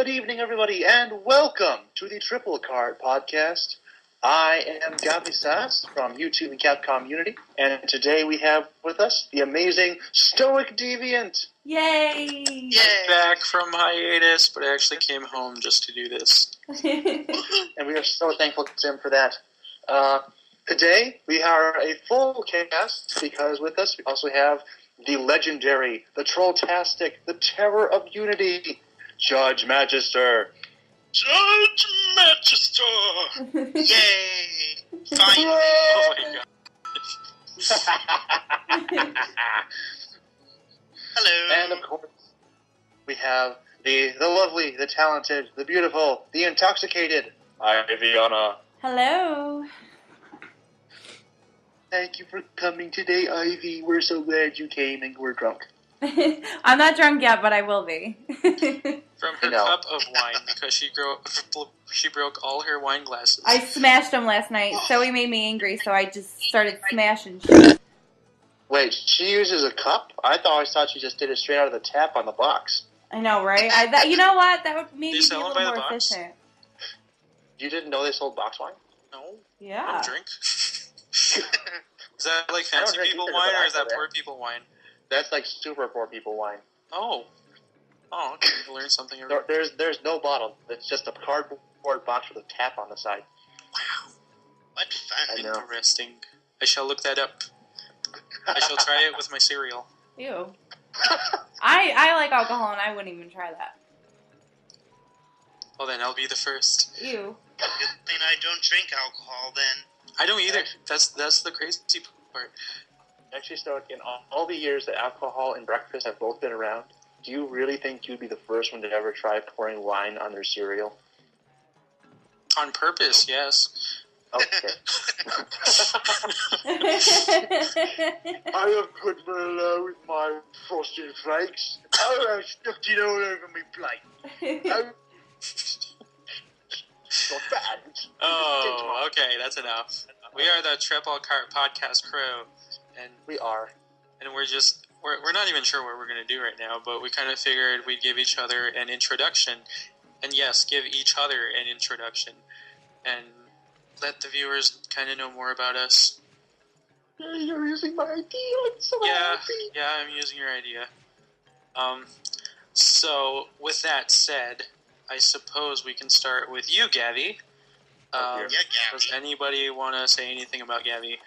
Good evening, everybody, and welcome to the TripleCartPodcast. I am Gabby Sass from YouTube and Capcom Unity, and today we have with us the amazing Stoic Deviant. Yay! Yay! I'm back from hiatus, but I actually came home just to do this. And we are so thankful to him for that. Today we are a full cast because with us we also have the legendary, the trolltastic, the terror of Unity, Judge Magister. Judge Magister! Yay! Finally! Oh my god. Hello! And of course, we have the lovely, the talented, the beautiful, the intoxicated, Iviana. Hello. Thank you for coming today, Ivy. We're so glad you came and we're drunk. I'm not drunk yet, but I will be. From her cup of wine, because she broke all her wine glasses. I smashed them last night, so he made me angry, so I just started smashing shit. Wait, she uses a cup? I always thought she just did it straight out of the tap on the box. I know, right? You know what? That would maybe be a little more box? efficient. You didn't know they sold box wine? No. Yeah. I don't drink. Is that like fancy people wine, or is that poor people wine? That's like super poor people wine. Oh. Oh, okay. You learn something every day. There's no bottle. It's just a cardboard box with a tap on the side. Wow. What fun. Interesting. I shall look that up. I shall try it with my cereal. Ew. I like alcohol, and I wouldn't even try that. Well, then I'll be the first. Ew. Good thing I don't drink alcohol, then. I don't either. That's the crazy part. Actually, Stoic, in all the years that alcohol and breakfast have both been around, do you really think you'd be the first one to ever try pouring wine on their cereal? On purpose, yes. Okay. I have put Merlot with my frosted flakes. Oh, I stuffed it all over my plate. Oh. Not bad. Oh, okay, that's enough. We are the TripleCartPodcast crew, and we are. And we're not even sure what we're going to do right now, but we kind of figured we'd give each other an introduction, and yes, give each other an introduction, and let the viewers kind of know more about us. You're using my idea. I'm so happy. Yeah, I'm using your idea. So with that said, I suppose we can start with you, Gabby. Yeah, Gabby. Does anybody want to say anything about Gabby?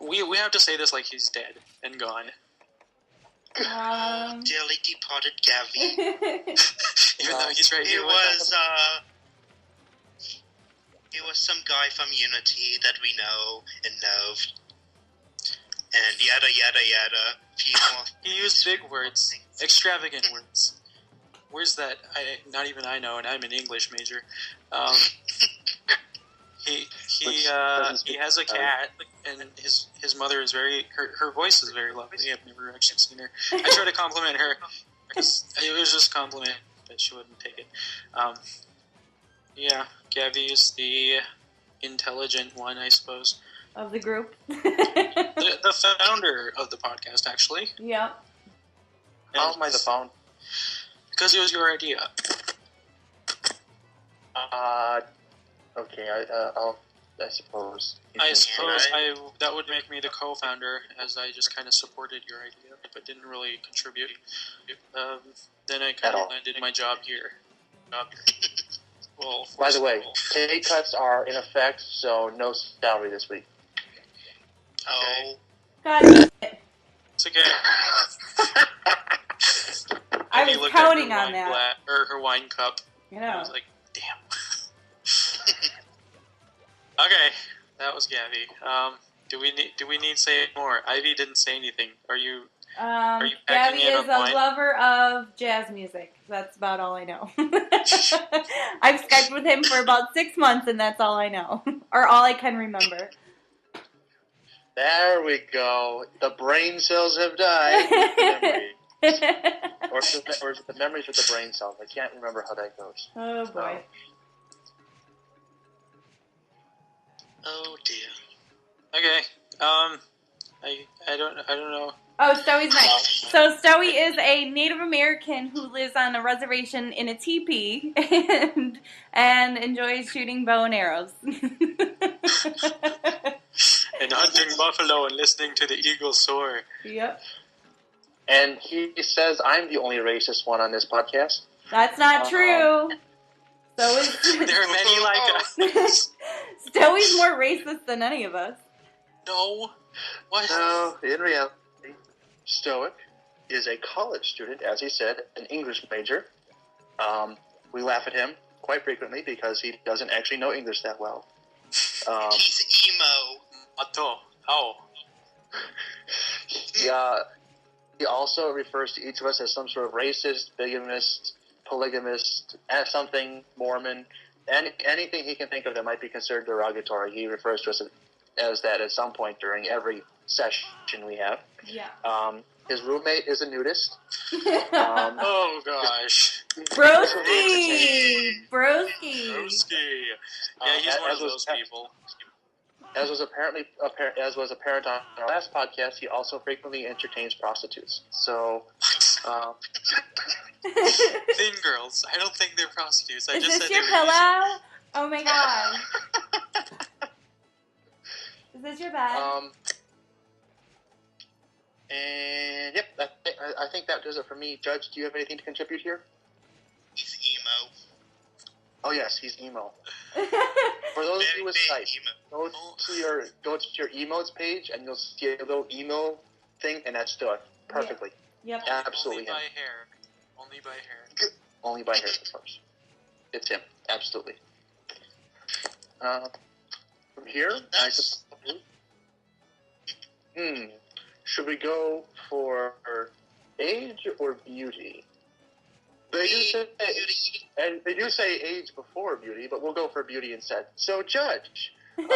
We have to say this like he's dead and gone. Dearly departed Gabby. Even though he's right here with us. It was some guy from Unity that we know and loved. And yada yada yada. He used big words. Extravagant words. Words that not even I know, and I'm an English major. He has a cat, and his mother is her voice is very lovely. I've never actually seen her. I tried to compliment her. It was just a compliment, but she wouldn't take it. Yeah, Gabby is the intelligent one, I suppose. Of the group. the founder of the podcast, actually. Yeah. How am I the phone? Because it was your idea. Okay, I suppose. That would make me the co-founder, as I just kind of supported your idea, but didn't really contribute. Then I kind of landed my job here. Well, by the way, pay cuts are in effect, so no salary this week. Oh. God damn it. It's okay. I was counting on that. Or her wine cup. You know. I was like, damn. Okay, that was Gabby. Do we need to say more? Ivy didn't say anything. Are you Gabby is a lover of jazz music. That's about all I know. I've Skyped with him for about 6 months, and that's all I know. Or all I can remember. There we go. The brain cells have died. Or is it the memories with the brain cells? I can't remember how that goes. Oh, boy. Oh, dear. Okay. I don't know. Oh, Stowie's nice. So Stowie is a Native American who lives on a reservation in a teepee and enjoys shooting bow and arrows. And hunting buffalo and listening to the eagle soar. Yep. And he says I'm the only racist one on this podcast. That's not true. So is there are many like us. Stowie's more racist than any of us. No. What? No, in reality, Stoic is a college student, as he said, an English major. We laugh at him quite frequently because he doesn't actually know English that well. He's emo. Oh. He also refers to each of us as some sort of racist, bigamist, polygamist, something, Mormon, anything he can think of that might be considered derogatory. He refers to us as that at some point during every session we have. Yeah. His roommate is a nudist. Oh gosh. Broski. Yeah, he's one of those people. As was apparent on our last podcast, he also frequently entertains prostitutes. So, thin girls. I don't think they're prostitutes. I Is just this said your they were pillow? Oh my god. Is this your bed? And yep, I think that does it for me. Judge, do you have anything to contribute here? He's emo. Oh yes, he's emo. For those of you with sight, go to your emotes page and you'll see a little emo thing, and that's Stoic perfectly. Yep. Absolutely. Only by hair. Only by hair, of course. It's him. Absolutely. From here, I suppose. Should we go for age or beauty? They do say age before beauty, but we'll go for beauty instead. So, Judge, what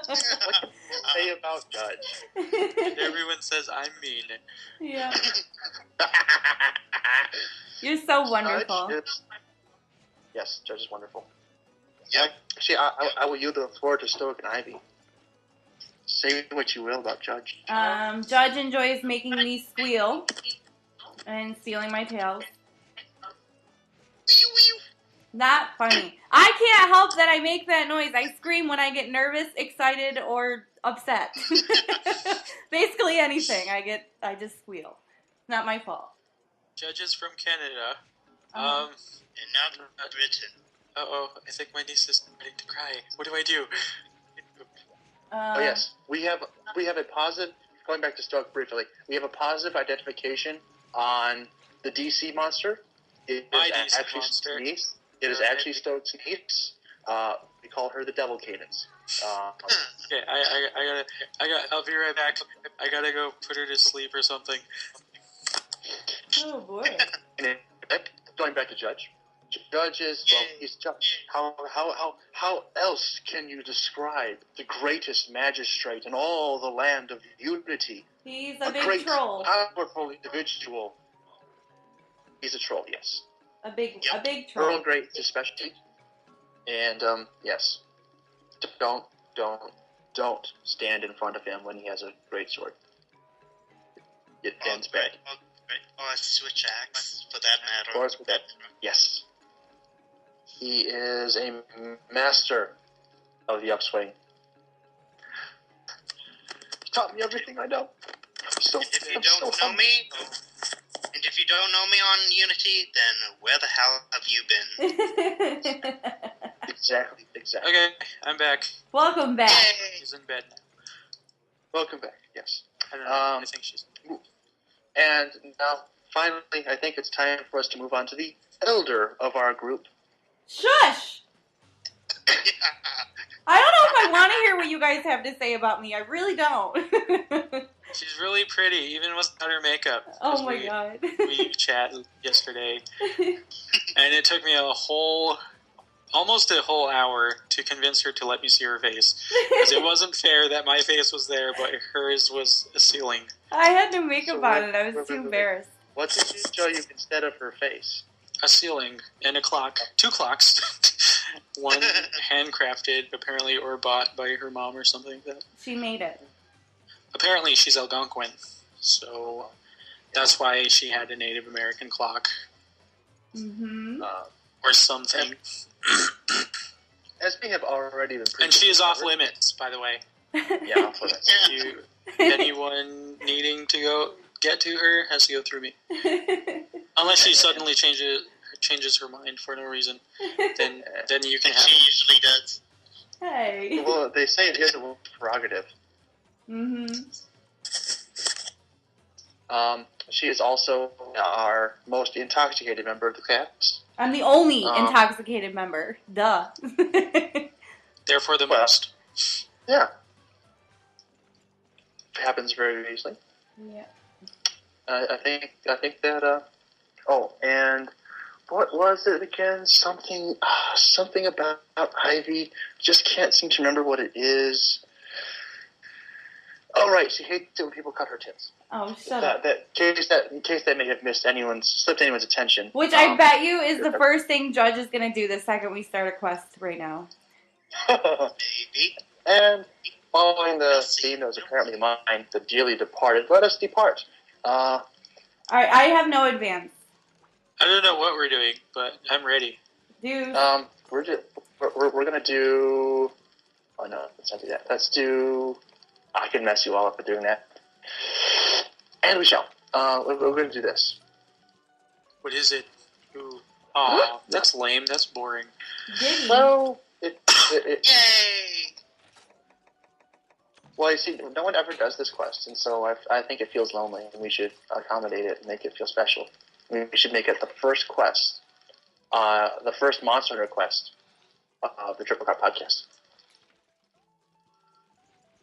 can you say about Judge? And everyone says I'm mean. Yeah. You're so wonderful. Yes, Judge is wonderful. Yep. Actually, I will yield the floor to Stoic and Ivy. Say what you will about Judge. Judge enjoys making me squeal and stealing my tails. Not funny. I can't help that I make that noise. I scream when I get nervous, excited, or upset. Basically anything. I just squeal. Not my fault. Judge is from Canada. And not Britain. Uh-oh, I think my niece is starting to cry. What do I do? Oh yes, we have a positive. Going back to Stoic briefly, we have a positive identification on the DC monster. It is actually Stoic's niece. It is actually Stoic's niece. We call her the Devil Cadence. Okay, I'll be right back. I gotta go put her to sleep or something. Oh boy. Going back to Judge. Judge is, well, he's Judge. How else can you describe the greatest magistrate in all the land of Unity? He's a big great, troll. powerful individual. He's a troll, yes. A big troll. Earl Grey especially. And, yes. Don't stand in front of him when he has a great sword. It ends bad. Or a switch axe, for that matter. Or that, yes. He is a master of the upswing. He taught me everything I know. If you don't know me on Unity, then where the hell have you been? Exactly. Okay, I'm back. Welcome back. Yay. She's in bed. Welcome back, yes. I don't know. I think she's... And now, finally, I think it's time for us to move on to the elder of our group. Shush! I don't know if I want to hear what you guys have to say about me. I really don't. She's really pretty, even without her makeup. Oh my god. We chatted yesterday, and it took me almost a whole hour to convince her to let me see her face. Because it wasn't fair that my face was there, but hers was a ceiling. I had no makeup on it. I was too embarrassed. What did she show you instead of her face? A ceiling and a clock. 2 clocks. One handcrafted, apparently, or bought by her mom or something like that. She made it. apparently she's Algonquin, so that's why she had a Native American clock. Mm-hmm. Or something. As we have already been and she is off limits, by the way. Yeah, off limits. Anyone needing to get to her has to go through me. Unless she suddenly changes her mind for no reason, then you can have She it. usually does. Hey. Well, they say it is a prerogative. Mm-hmm. She is also our most intoxicated member of the cast. I'm the only intoxicated member. Duh. Therefore, the most. Yeah. It happens very easily. Yeah. I think that. And what was it again? Something about Ivy. Just can't seem to remember what it is. Oh, right. She hates it when people cut her tits. Oh, shut up. In case that may have slipped anyone's attention. Which I bet you is the first thing Judge is going to do the second we start a quest right now. Maybe. And following the theme that was apparently mine, the dearly departed, let us depart. Alright, I have no advance. I don't know what we're doing, but I'm ready. Dude. We're gonna do. Oh no, let's not do that. Let's do. I can mess you all up with doing that. And we shall. We're going to do this. What is it? Ooh. Aw, that's lame. That's boring. Diddy. Well, Yay! Well, you see, no one ever does this quest, and so I think it feels lonely, and we should accommodate it and make it feel special. We should make it the first quest, the first Monster Hunter quest of the Triple Cart Podcast.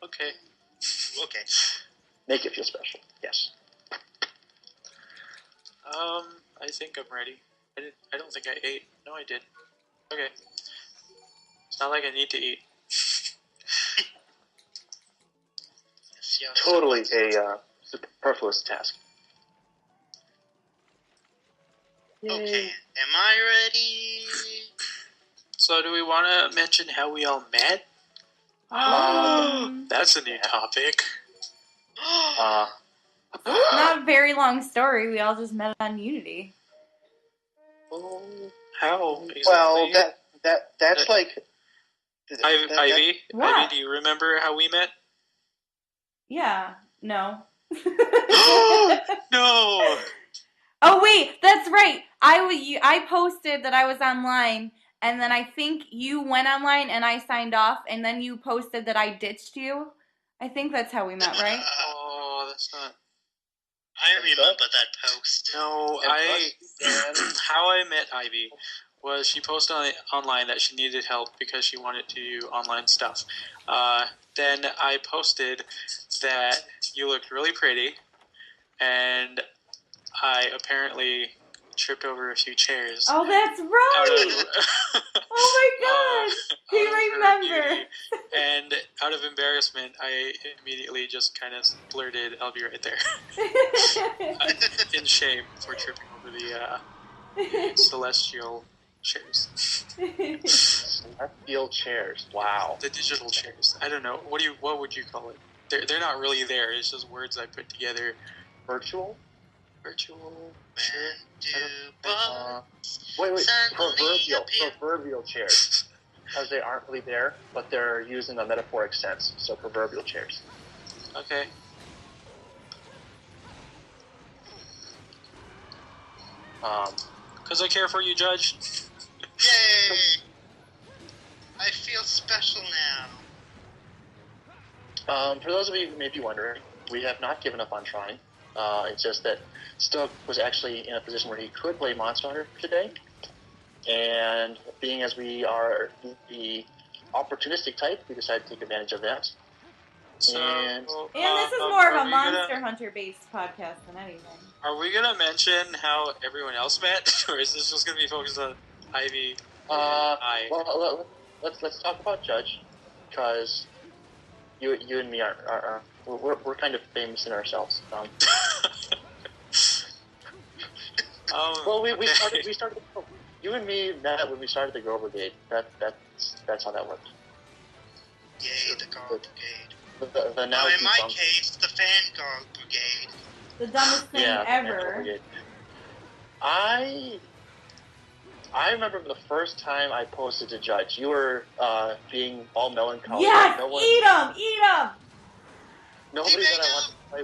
Okay. Okay. Make it feel special. Yes. I think I'm ready. I don't think I ate. No, I did. Okay. It's not like I need to eat. Yes. Totally a superfluous task. Okay, am I ready? So, do we want to mention how we all met? That's a new topic. Not a very long story. We all just met on Unity. How? Exactly? Well, that's like. Ivy? What? Ivy, do you remember how we met? Yeah. No. No! Oh, wait. That's right. I posted that I was online, and then I think you went online and I signed off, and then you posted that I ditched you. I think that's how we met, right? Oh, that's not... I remember that post. No, how I met Ivy was she posted online that she needed help because she wanted to do online stuff. Then I posted that you looked really pretty, and I apparently tripped over a few chairs. Oh, that's right! Oh my god! He remembers! And out of embarrassment, I immediately just kind of blurted, "I'll be right there." In shame for tripping over the celestial chairs. Celestial chairs. Wow. The digital chairs. I don't know. What would you call it? They're not really there. It's just words I put together. Virtual? Sure. Wait. Proverbial chairs. Because they aren't really there, but they're used in a metaphoric sense. So proverbial chairs. Okay. Because I care for you, Judge. Yay! I feel special now. For those of you who may be wondering, we have not given up on trying. It's just that Stoke was actually in a position where he could play Monster Hunter today. And being as we are the opportunistic type, we decided to take advantage of that. So, And this is more of a Monster Hunter-based podcast than anything. Are we going to mention how everyone else met? Or is this just going to be focused on Ivy and I? Well, let's talk about Judge, because you and me we're kind of famous in ourselves. Well, we started. You and me met when we started the Girl Brigade. That's how that worked. Yay, the Girl Brigade. the now in my defunct- case, the Vanguard Brigade. The dumbest thing Yeah, ever. I remember the first time I posted to Judge. You were being all melancholy. Yes, No one, eat 'em, eat 'em. nobody that I want to play.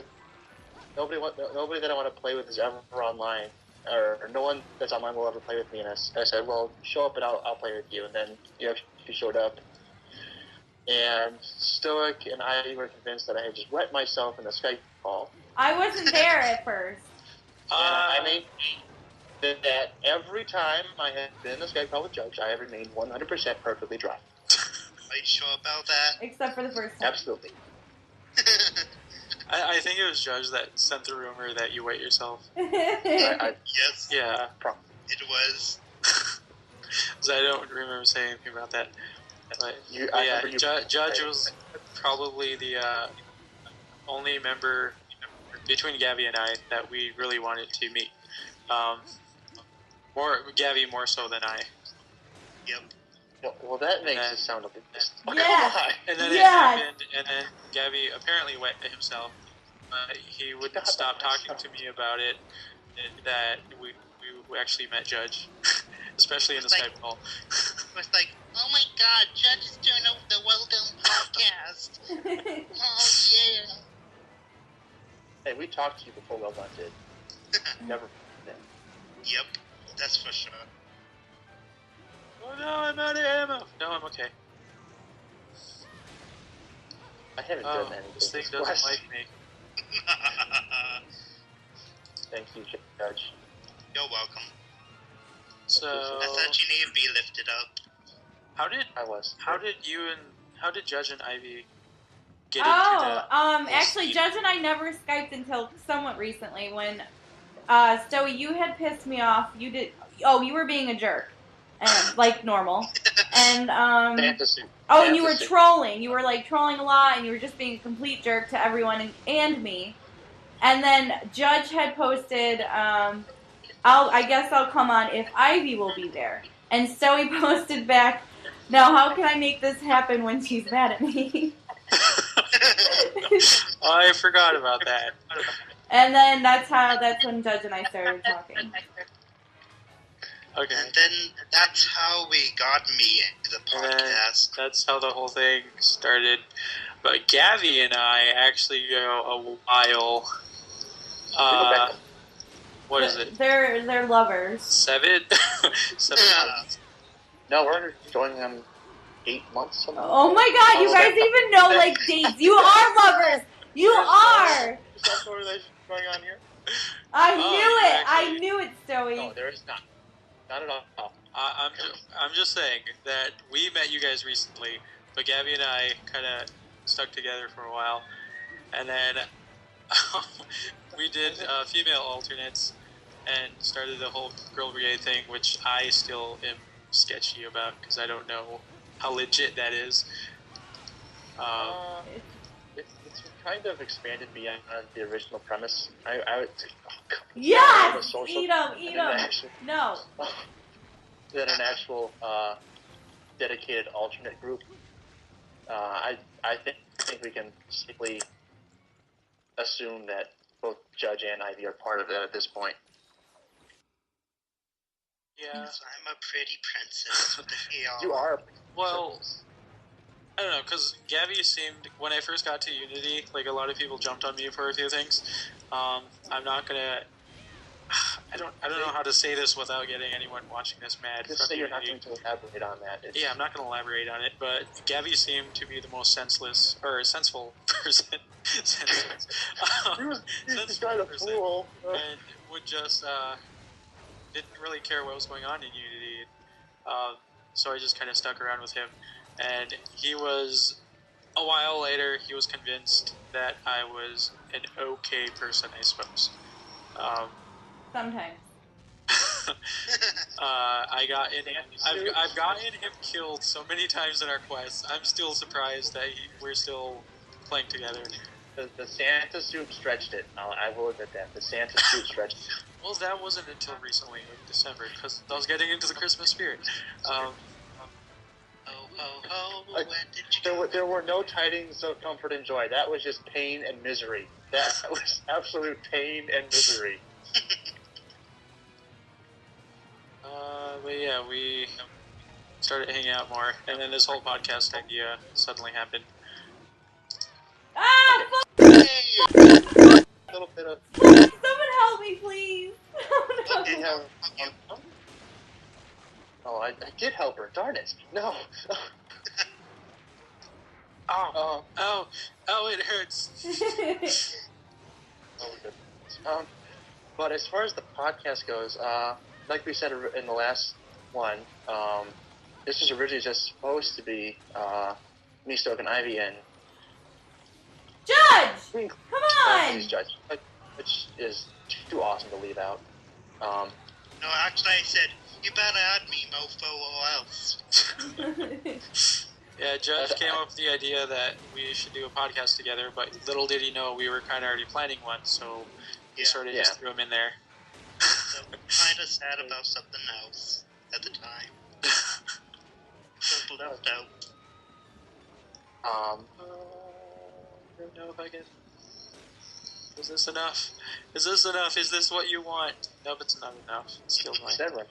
Nobody that I want to play with is ever online, or no one that's online will ever play with me. And I said, well, show up and I'll play with you. And then you showed up. And Stoic and I were convinced that I had just wet myself in the Skype call. I wasn't there at first. I mean, that every time I have been in the Skype call with Judge, I have remained 100% perfectly dry. Are you sure about that? Except for the first time. Absolutely. I think it was Judge that sent the rumor that you wet yourself. Yes, Yeah. it was. Because I don't remember saying anything about that. But, I remember Judge was probably the only member between Gabby and I that we really wanted to meet. Gabby more so than I. Yep. Well, that makes it sound a bit... Yes. And then Yes. it happened, and then Gabby apparently wet himself. He wouldn't stop talking to me about it, that we actually met Judge, especially in the Skype call. It was like, oh my god, Judge is doing the Well Done podcast. Oh yeah. Hey, we talked to you before Well Done did. Never. Yep, that's for sure. Oh no, I'm out of ammo. No, I'm okay. I haven't done anything. This thing doesn't like me. Thank you, Judge. You're welcome. So, I thought you need to be lifted up. how did Judge and Ivy get into the... Actually, Judge and I never Skyped until somewhat recently when, Stoey, you had pissed me off. You were being a jerk. And, like normal. And, Fantasy. oh, and you were trolling. You were, like, trolling a lot, and you were just being a complete jerk to everyone and me. And then Judge had posted, I guess I'll come on if Ivy will be there. And so he posted back, now how can I make this happen when she's mad at me? I forgot about that. And then that's when Judge and I started talking. Okay. And then that's how we got me into the And then podcast. that's how the whole thing started. But Gabby and I actually go a while. What is it? They're lovers. 7 months. No, we're joining them 8 months. Something. Oh my god, you guys even know, like, dates. You are lovers! You are! Is that what is going on here? I knew it! actually- I knew it, Stoey. No, there is not. Not at all. I'm just saying that we met you guys recently, but Gabby and I kind of stuck together for a while, and then we did female alternates and started the whole Girl Brigade thing, which I still am sketchy about because I don't know how legit that is. It's kind of expanded beyond the original premise. I would say, Yes! social- Eat 'em, eat and 'em. an actual- No. Than an actual dedicated alternate group. I think we can safely assume that both Judge and Ivy are part of that at this point. Yeah. I'm a pretty princess. What the hell? You are. Well, I don't know, because Gabby seemed, when I first got to Unity, like a lot of people jumped on me for a few things. I'm not gonna. I don't know how to say this without getting anyone watching this mad. Just from say you're not Unity. going to elaborate on that. Yeah, I'm not going to elaborate on it, but Gabby seemed to be the most sensible person. He's kind of fool. And would just didn't really care what was going on in Unity. So I just kind of stuck around with him, and he was. A while later, he was convinced that I was an okay person, I suppose. Sometimes. I've gotten him killed so many times in our quests. I'm still surprised that we're still playing together. The Santa suit stretched it. I will admit that. The Santa suit stretched it. Well, that wasn't until recently, in December, because I was getting into the Christmas spirit. Oh, Oh, oh, I- when did you go? There were no tidings of comfort and joy. That was just pain and misery. That was absolute pain and misery. But yeah, we started hanging out more, and then this whole podcast idea suddenly happened. Ah, A little bit of... someone help me, please. Oh, You no. have... Oh, I did help her. Darn it. No. Oh, it hurts. Oh, goodness. But as far as the podcast goes, like we said in the last one, this was originally just supposed to be me, Stoke, and Ivy, and Judge! Come on! Please, Judge, which is too awesome to leave out. No, actually, I said, you better add me, mofo, or else. Yeah, Judge came up with the idea that we should do a podcast together, but little did he know we were kind of already planning one, so we sort of just threw him in there. So, kind of sad about something else at the time. Just left out. I don't know if I can... Is this enough? Is this enough? Is this what you want? Nope, it's not enough. It's still mine. Said right.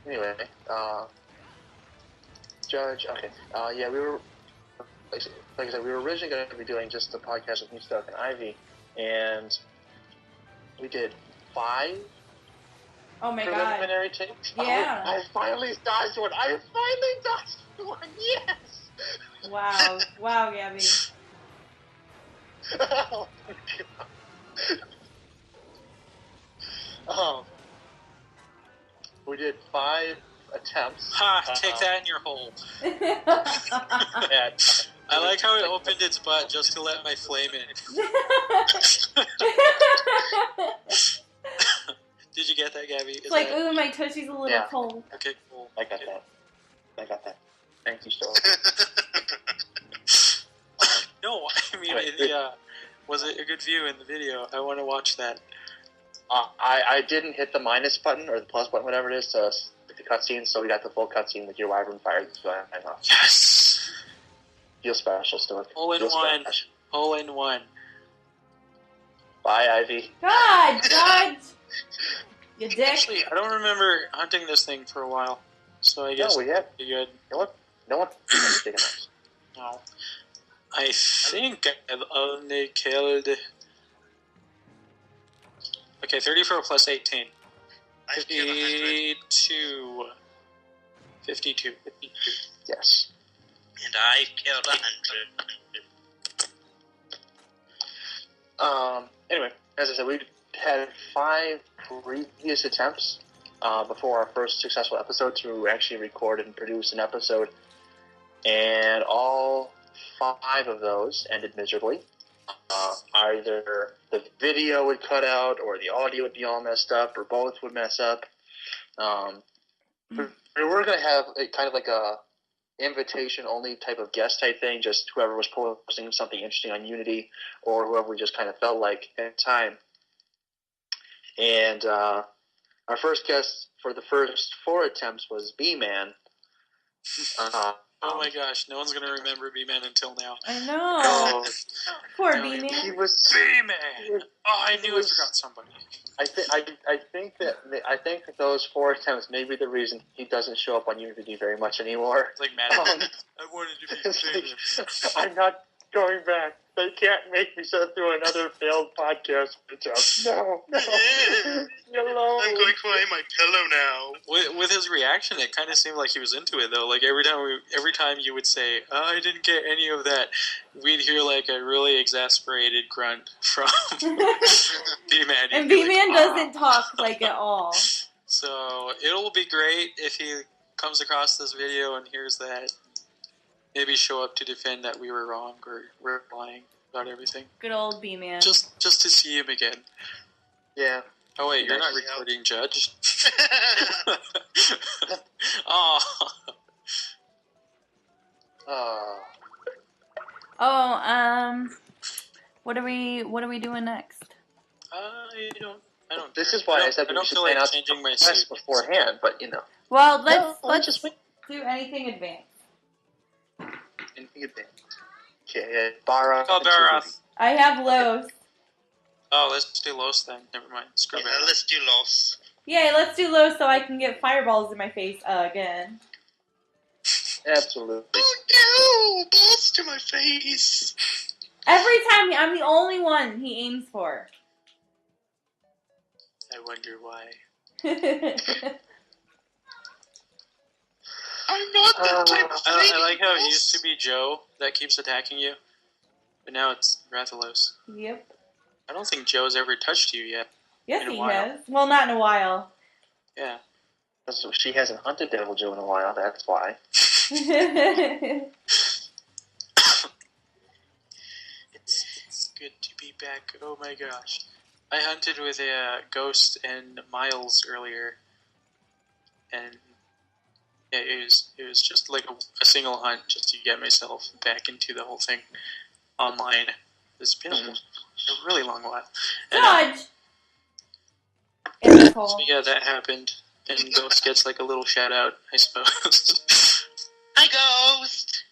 Anyway, Judge. Okay. Yeah, we were. Like I said, we were originally going to be doing just the podcast with me, Stoke, and Ivy, and we did 5 Oh my god. preliminary takes. Yeah. I finally dodged one. Yes. Wow. Wow, Gabby. Oh, God. We did 5 attempts. Ha! Take that in your hole. And, I like how it opened its butt just to let my flame in. Did you get that, Gabby? It's like, ooh, my tushie's a little cold. Okay, cool. I got that. Thank you, Stoke. No, I mean, Wait, was it a good view in the video? I want to watch that. I didn't hit the minus button or the plus button, whatever it is, to hit the cutscene, so we got the full cutscene with your wyvern fire. So I know. Yes! Feel special, Stoke. Hole in one. Hole in one. Bye, Ivy. God, Judge! You dick. Actually, I don't remember hunting this thing for a while, so I guess No, we have. it'd be good. No one. Taking us. No. I think I've only killed... Okay, 34 plus 18. I've killed 100. 52. Yes. And I've killed 100. Anyway, as I said, we had 5 previous attempts before our first successful episode to actually record and produce an episode, and all 5 of those ended miserably. Either the video would cut out, or the audio would be all messed up, or both would mess up. We were going to have a kind of like a invitation-only type of guest type thing, just whoever was posting something interesting on Unity, or whoever we just kind of felt like at the time. And our first guest for the first 4 attempts was B-Man. Oh my gosh, no one's gonna remember B-Man until now. I know. Oh, Poor No, B-Man. he was B-Man! Oh, I knew I forgot somebody. I think that those 4 attempts may be the reason he doesn't show up on Unity very much anymore. It's like, man, I wanted to be It's famous. like, I'm not going back. They can't make me sit through another failed podcast attempt. No. Hello. I'm going to find my pillow now. With his reaction, it kind of seemed like he was into it, though. Like, every time you would say, oh, I didn't get any of that, we'd hear, like, a really exasperated grunt from B-Man. And B-Man doesn't talk, like, at all. So, it'll be great if he comes across this video and hears that. Maybe show up to defend that we were wrong or we're lying about everything. Good old B-Man. Just to see him again. Yeah. Oh wait, you're not recording, Judge. Oh. Oh, what are we doing next? I don't I don't. This care. is why I said I we don't should feel plan like out changing my quests suit beforehand, but Well, No, let's just wait. do anything advanced. Anything advanced. Okay, Bara. Oh, Barath. I have Los. Oh, let's do Los then. Never mind. Screw Yeah, Barath. let's do Los. Yay, let's do Los so I can get fireballs in my face again. Absolutely. Oh no! Balls to my face! Every time I'm the only one he aims for. I wonder why. I'm not that type of lady. I like how it boss. used to be Joe that keeps attacking you, but now it's Rathalos. Yep. I don't think Joe's ever touched you yet. Yes, In a he while. has. Well, not in a while. Yeah. So she hasn't hunted Devil Joe in a while, that's why. It's good to be back. Oh my gosh. I hunted with a Ghost and Miles earlier, and yeah, it was just like a single hunt just to get myself back into the whole thing online. It's been a really long while. And, Judge! Asshole. so yeah, that happened, and Ghost gets like a little shout out, I suppose. Hi, Ghost!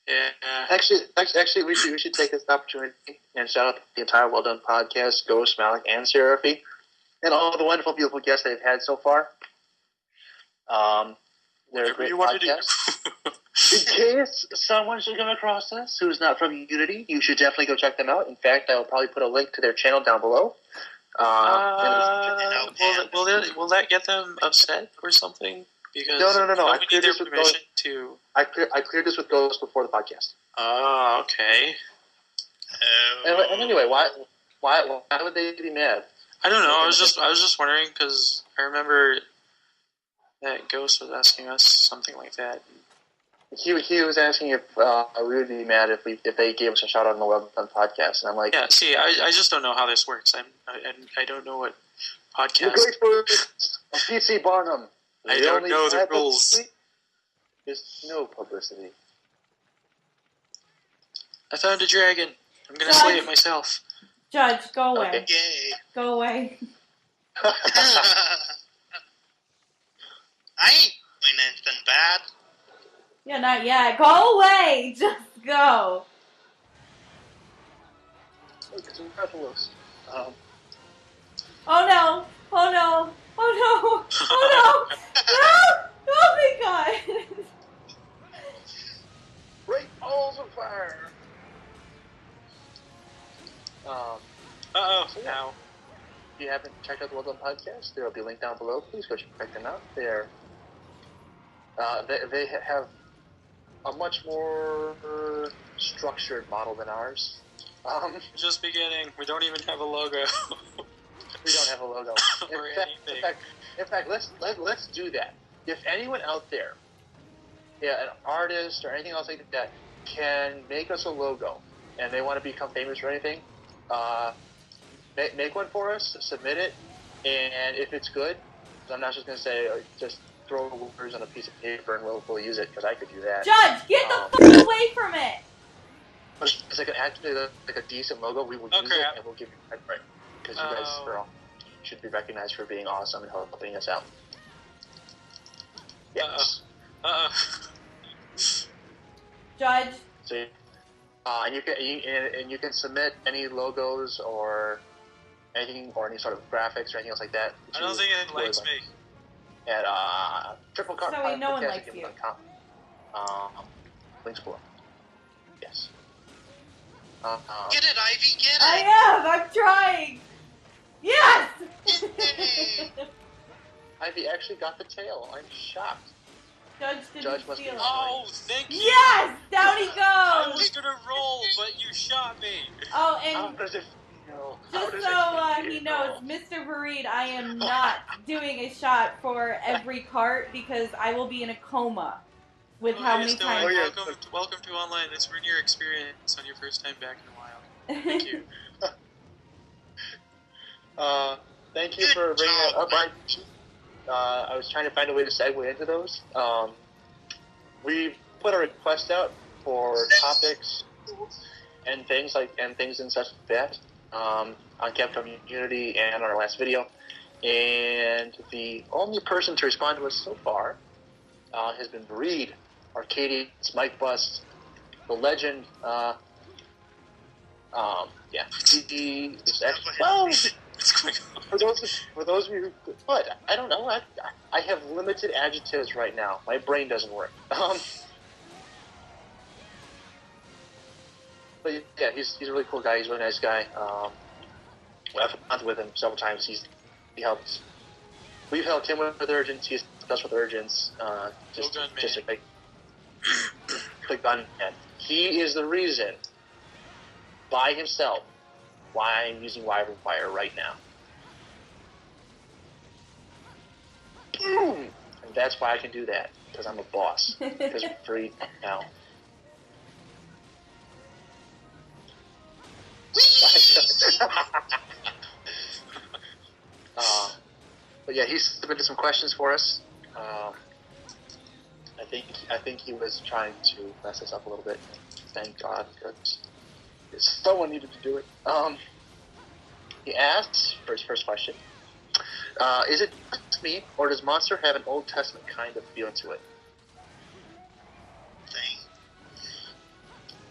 Yeah. Actually, we should take this opportunity and shout out the entire Well Done podcast, Ghost, Malik, and Seraphy, and all the wonderful, beautiful guests they've had so far. They're a Whatever great you want to do. podcast. In case someone should come across this who's not from Unity, you should definitely go check them out. In fact, I will probably put a link to their channel down below. Will that get them upset or something? Because No. we need their permission to. I cleared this with Ghost before the podcast. Oh, okay. And anyway, why would they be mad? I don't know. I was just wondering because I remember that Ghost was asking us something like that. He was asking if we would be mad if they gave us a shout out on the Well Done podcast, and I'm like, Yeah. See, I just don't know how this works. I don't know what you're podcast. great for a PC Barnum. I don't know the bad rules. publicity is no publicity. I found a dragon. I'm gonna Judge. slay it myself. Judge, go away. Okay. Yay. Go away. I ain't doing anything bad. Yeah, not yet. Go away. Just go. Look, it's incredulous. Oh no. Oh no. Oh no. Oh no. No. Oh my god. Great balls of fire. Uh-oh. So, yeah. Now. If you haven't checked out the Well Done podcast, there will be a link down below. Please go check them out. They're they have a much more structured model than ours. Just beginning. We don't even have a logo. We don't have a logo. Or anything. In fact, let's do that. If anyone out there, an artist or anything else like that, can make us a logo, and they want to become famous or anything, make one for us, submit it, and if it's good, I'm not just going to say just throw words on a piece of paper and we'll use it, because I could do that. Judge, get the fuck away from it. It's like actually like a decent logo. We will use it and we'll give you credit for it, because you guys should be recognized for being awesome and helping us out. Yes. Judge. So, and you can submit any logos or anything or any sort of graphics or anything else like that. I don't think it likes me. At TripleCartPodcast. So no one likes you. Links below. Yes. Get it, Ivy, get it! I'm trying. Yes! Yay. Ivy actually got the tail. I'm shocked. Judge didn't Judge must steal be- it. Oh, thank you. Yes! Down he I goes! was gonna roll, but you shot me. Oh, How and does it feel? just so he knows, Mr. Viride, I am not doing a shot for every cart because I will be in a coma with how many times. Welcome to online. It's ruined your experience on your first time back in a while. Thank you. Thank you for bringing that up. I was trying to find a way to segue into those. We put a request out for topics and things and such like that on Capcom Unity and our last video. And the only person to respond to us so far has been Viride, Arcadius, Mike Bust, the legend. Yeah, he is actually, well, for those of you who, but I don't know, I have limited adjectives right now. My brain doesn't work. But yeah, he's a really cool guy. He's a really nice guy. I've gone with him several times. He helps. We've helped him with urgents. He's helped us with urgents. Just a big gun man. He is the reason, by himself, why I'm using Wyvern Fire right now. And that's why I can do that, because I'm a boss. Because we're free now. But yeah, he's submitted some questions for us. I think he was trying to mess us up a little bit. Thank God, because someone needed to do it. He asks for his first question: is it just me, or does Monster have an Old Testament kind of feel to it?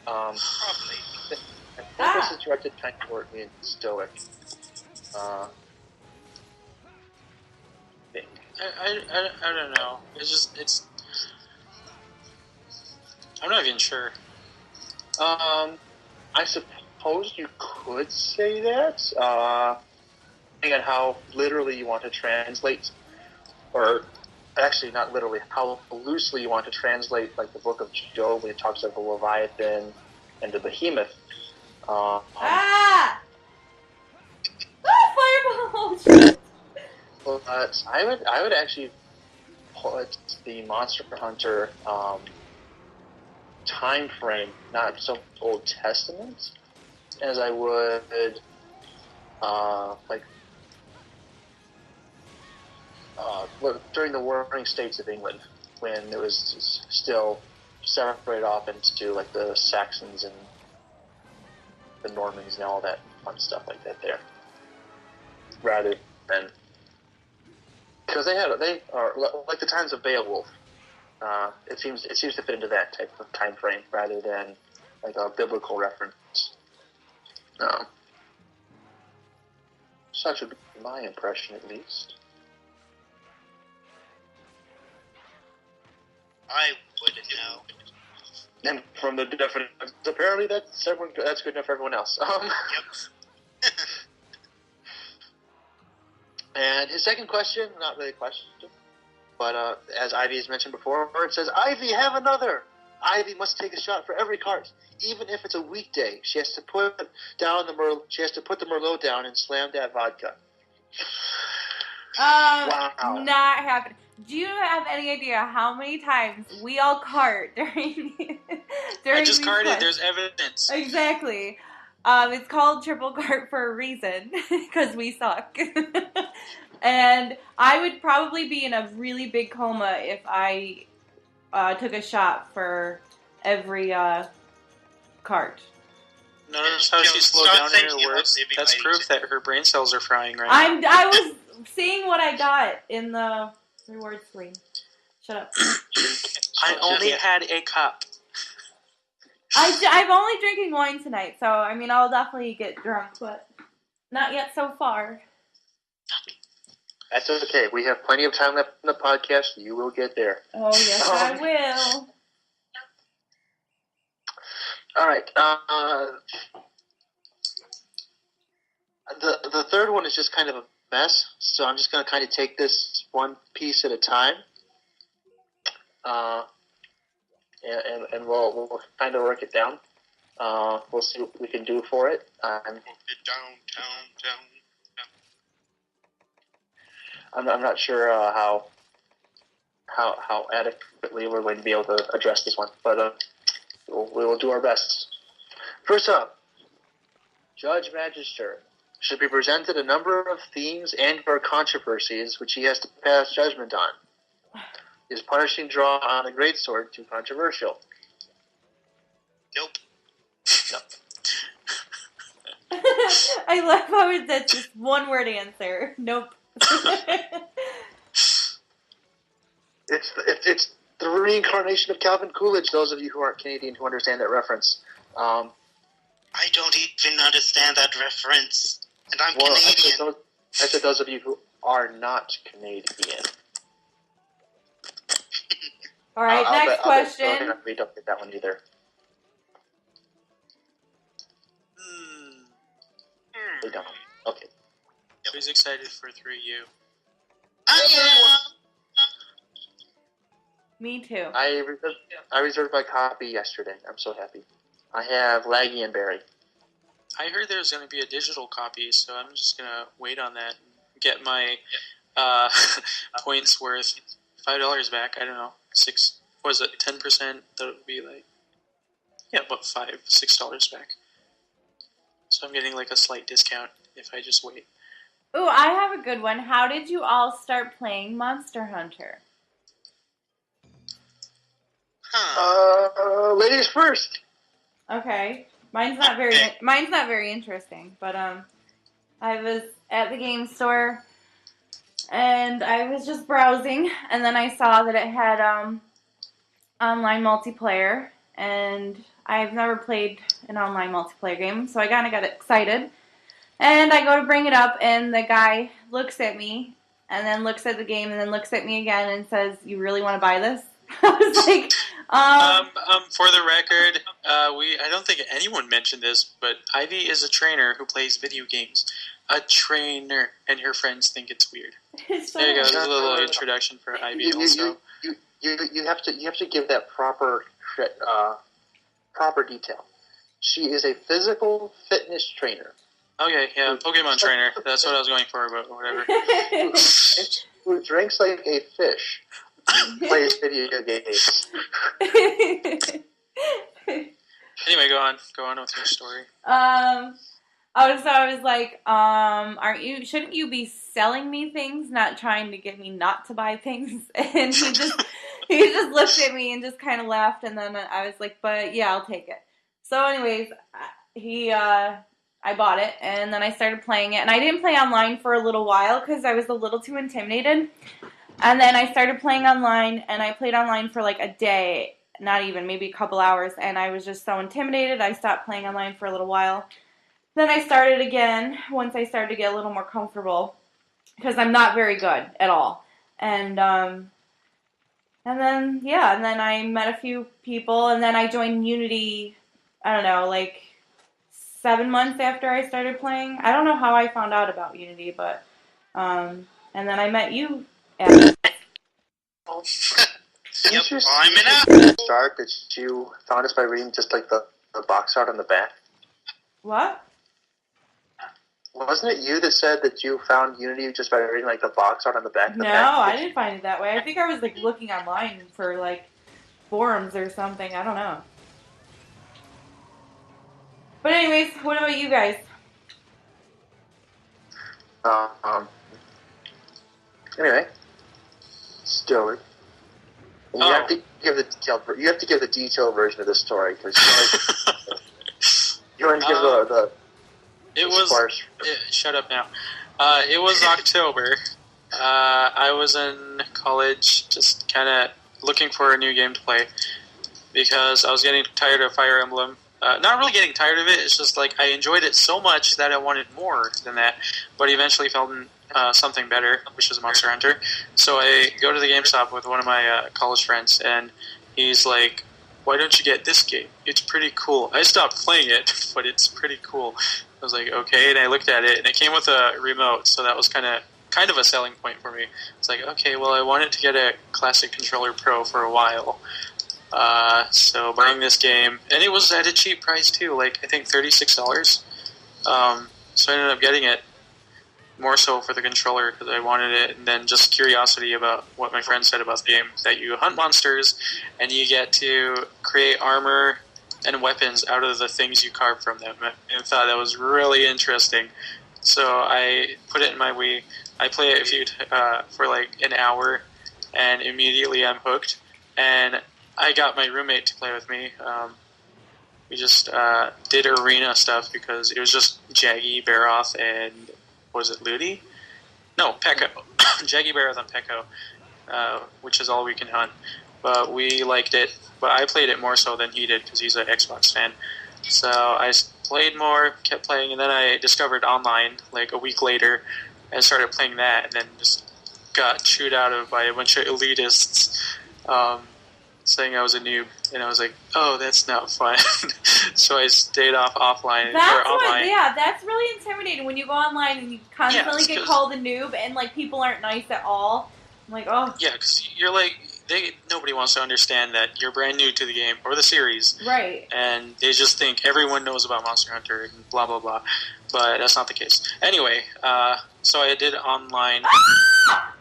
Probably. I think this is directed kind of toward me and Stoic. I don't know. It's. I'm not even sure. I suppose you could say that. Depending on how literally you want to translate, or actually not literally, how loosely you want to translate, like the Book of Job when it talks of the Leviathan and the Behemoth. Fireball! But I would actually put the Monster Hunter time frame not so Old Testament as I would during the Warring States of England, when it was still separated off into like the Saxons and the Normans and all that fun stuff like that there, rather than, because they are like the times of Beowulf. It seems to fit into that type of time frame rather than like a biblical reference. Such would be my impression, at least. I wouldn't know. And from the definition, apparently that's good enough for everyone else. Yep. And his second question, not really a question, but as Ivy has mentioned before, it says, "Ivy, have another. Ivy must take a shot for every cart, even if it's a weekday. She has to put the Merlot down and slam that vodka." Wow. Not happening. Do you have any idea how many times we all cart during I just these carted. quests? There's evidence. Exactly. It's called Triple Cart for a reason, because we suck. And I would probably be in a really big coma if I took a shot for every cart. Notice how she slowed down in her words? That's proof that her brain cells are frying right now. I was seeing what I got in the reward screen. Shut up. I only had a cup. I'm only drinking wine tonight, so I mean I'll definitely get drunk, but not yet so far. That's okay. We have plenty of time left in the podcast. You will get there. Oh yes, I will. All right. The third one is just kind of a mess, so I'm just going to kind of take this one piece at a time, and we'll kind of work it down. We'll see what we can do for it. I'm not sure how adequately we're going to be able to address this one, but we will do our best. First up, Judge Magister should be presented a number of themes and or controversies which he has to pass judgment on. Is punishing draw on a greatsword too controversial? Nope. No. I love how that's just one word answer. Nope. It's the reincarnation of Calvin Coolidge. Those of you who aren't Canadian who understand that reference. I don't even understand that reference, and I'm Canadian. I said those of you who are not Canadian. All right, next question. We don't get that one either. We don't. Okay. Who's excited for 3U? I am. Me too. I reserved my copy yesterday. I'm so happy. I have Laggy and Barry. I heard there's going to be a digital copy, so I'm just going to wait on that and get my points worth $5 back. I don't know. Was it 10%? That would be like, about $6 back. So I'm getting like a slight discount if I just wait. Ooh, I have a good one. How did you all start playing Monster Hunter? Ladies first. Okay. Mine's not very interesting, but I was at the game store and I was just browsing, and then I saw that it had online multiplayer, and I've never played an online multiplayer game, so I kind of got excited. And I go to bring it up, and the guy looks at me, and then looks at the game, and then looks at me again, and says, "You really want to buy this?" I was like, for the record, I don't think anyone mentioned this, but Ivy is a trainer who plays video games. A trainer, and her friends think it's weird. There you go. There's a little introduction for Ivy. Also, you have to give that proper detail. She is a physical fitness trainer. Okay, yeah, Pokemon trainer. That's what I was going for, but whatever. Who drinks like a fish. Plays video games. Anyway, go on with your story. I was like, shouldn't you be selling me things, not trying to get me not to buy things? And he just looked at me and just kind of laughed, and then I was like, but yeah, I'll take it. So anyways, I bought it, and then I started playing it, and I didn't play online for a little while because I was a little too intimidated. And then I started playing online, and I played online for like a day, not even, maybe a couple hours, and I was just so intimidated, I stopped playing online for a little while. Then I started again once I started to get a little more comfortable, because I'm not very good at all. And then I met a few people, and then I joined Unity, I don't know, like 7 months after I started playing. I don't know how I found out about Unity, but, and then I met you. Yep, I'm in Start that you found us by reading just like the box art on the back. What? Wasn't it you that said that you found Unity just by reading like the box art on the back? No, I didn't find it that way. I think I was like looking online for like forums or something. I don't know. But anyways, what about you guys? Anyway, Stewart, you have to give the detailed version of the story because you want to give the. Shut up now. It was October. I was in college, just kind of looking for a new game to play because I was getting tired of Fire Emblem. Not really getting tired of it. It's just like I enjoyed it so much that I wanted more than that. But eventually found something better, which was Monster Hunter. So I go to the GameStop with one of my college friends, and he's like, "Why don't you get this game? It's pretty cool." I stopped playing it, but it's pretty cool. I was like, okay, and I looked at it, and it came with a remote, so that was kind of a selling point for me. It's like, okay, well, I wanted to get a Classic Controller Pro for a while. So buying this game, and it was at a cheap price too, like I think $36. So I ended up getting it more so for the controller because I wanted it, and then just curiosity about what my friend said about the game, that you hunt monsters and you get to create armor and weapons out of the things you carve from them. I thought that was really interesting. So I put it in my Wii. I play it for like an hour, and immediately I'm hooked. And I got my roommate to play with me. We just did arena stuff because it was just Jaggy, Baroth, and was it Ludi? No, Pecco. Jaggy Bear on Pecco, which is all we can hunt. But we liked it. But I played it more so than he did because he's an Xbox fan. So I played more, kept playing, and then I discovered online like a week later and started playing that, and then just got chewed out of by a bunch of elitists saying I was a noob, and I was like, oh, that's not fun. So I stayed offline. That's really intimidating when you go online and you constantly get called a noob and like people aren't nice at all. I'm like, oh. Yeah, because you're like, nobody wants to understand that you're brand new to the game or the series. Right. And they just think everyone knows about Monster Hunter and blah, blah, blah. But that's not the case. Anyway, so I did online.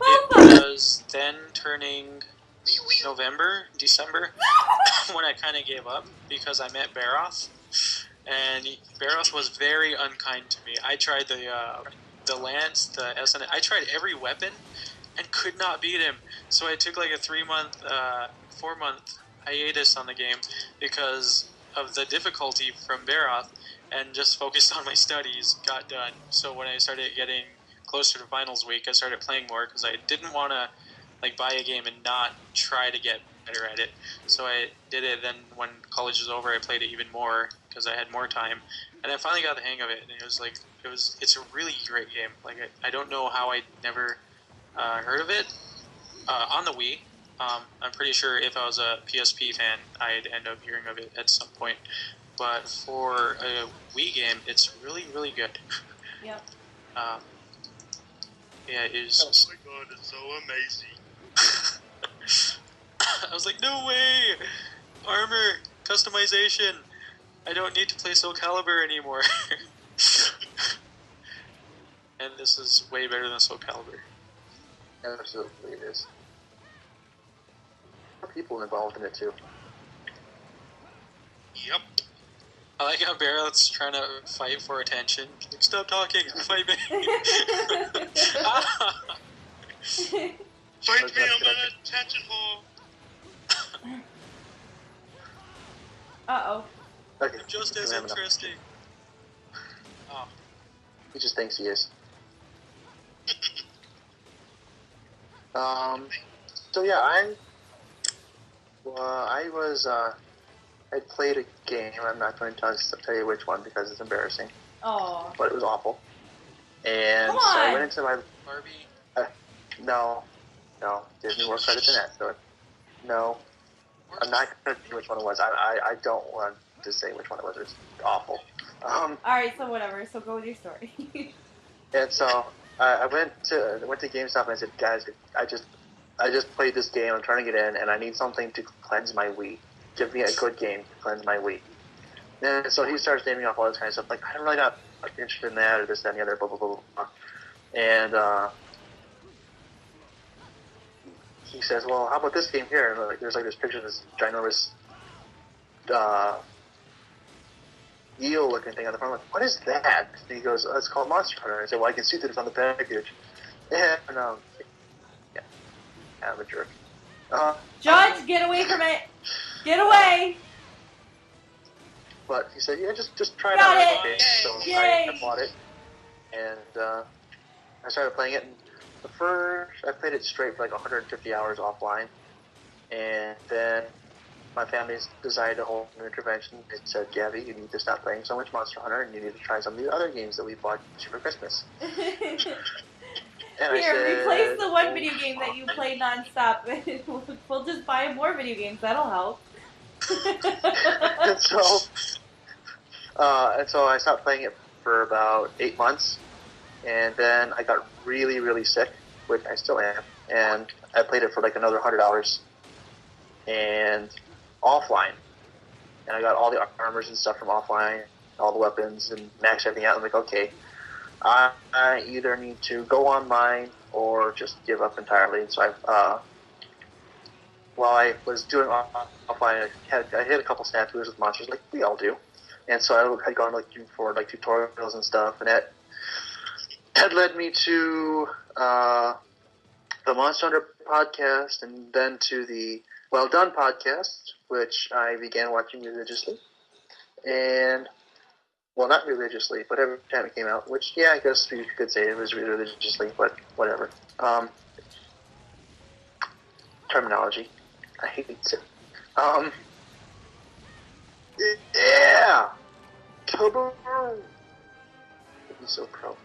It was then turning December, when I kind of gave up because I met Baroth. And Baroth was very unkind to me. I tried the lance, the SN. I tried every weapon and could not beat him. So I took like a 4-month hiatus on the game because of the difficulty from Baroth, and just focused on my studies, got done. So when I started getting closer to finals week, I started playing more because I didn't want to like buy a game and not try to get better at it. So I did it. Then when college was over, I played it even more because I had more time, and I finally got the hang of it. And it's a really great game. Like I don't know how I never heard of it on the Wii. I'm pretty sure if I was a PSP fan, I'd end up hearing of it at some point. But for a Wii game, it's really, really good. Yep. Yeah, it is. Oh my god, it's so amazing. I was like, no way! Armor, customization. I don't need to play Soul Calibur anymore. And this is way better than Soul Calibur. Absolutely, it is. There are people involved in it too. Yep. I like how Barrett's trying to fight for attention. Like, stop talking, fight me. Fight me, I'm an attention whore. Uh-oh. Okay. I'm just as interesting. Oh. He just thinks he is. So yeah, I played a game. I'm not going to tell you which one because it's embarrassing. Oh. But it was awful. And Come so I on. went into my Barbie. no, Disney more credit than that. So no, I'm not going to say which one it was. I don't want to say which one it was. It was awful. Alright, so whatever. So go with your story. And so I went to GameStop and I said, guys, I just played this game. I'm trying to get in, and I need something to cleanse my Wii. Give me a good game to cleanse my Wii. And so he starts naming off all this kind of stuff. Like, I'm really not interested in that or this, that, and the other, blah, blah, blah, blah. And he says, well, how about this game here? And there's like this picture of this ginormous eel-looking thing on the front. I'm like, what is that? And he goes, oh, it's called Monster Hunter. I said, well, I can see that it's on the package. And yeah, I'm a jerk. Judge, get away from it. Get away. But he said, yeah, just try it Got out. it. Okay. So Yay. I bought it, and I started playing it. And I played it straight for like 150 hours offline, and then my family decided to hold an intervention. They said, Gabby, you need to stop playing so much Monster Hunter, and you need to try some of the other games that we bought you for Christmas. And Here, I said, replace the one video game that you played nonstop. We'll just buy more video games. That'll help. and so I stopped playing it for about 8 months, and then I got really, really sick, which I still am, and I played it for like another 100 hours, and offline, and I got all the armors and stuff from offline, all the weapons, and maxed everything out. I'm like, okay, I either need to go online or just give up entirely. And so while I was doing offline, I hit a couple snafus with monsters, like we all do. And so I had gone looking for like tutorials and stuff, and that had led me to the Monster Hunter podcast, and then to the Well Done podcast, which I began watching religiously. And Well, not religiously, but every time it came out, which, yeah, I guess you could say it was religiously, but whatever. Terminology. I hate it. Yeah! Kaboom! He's so pro.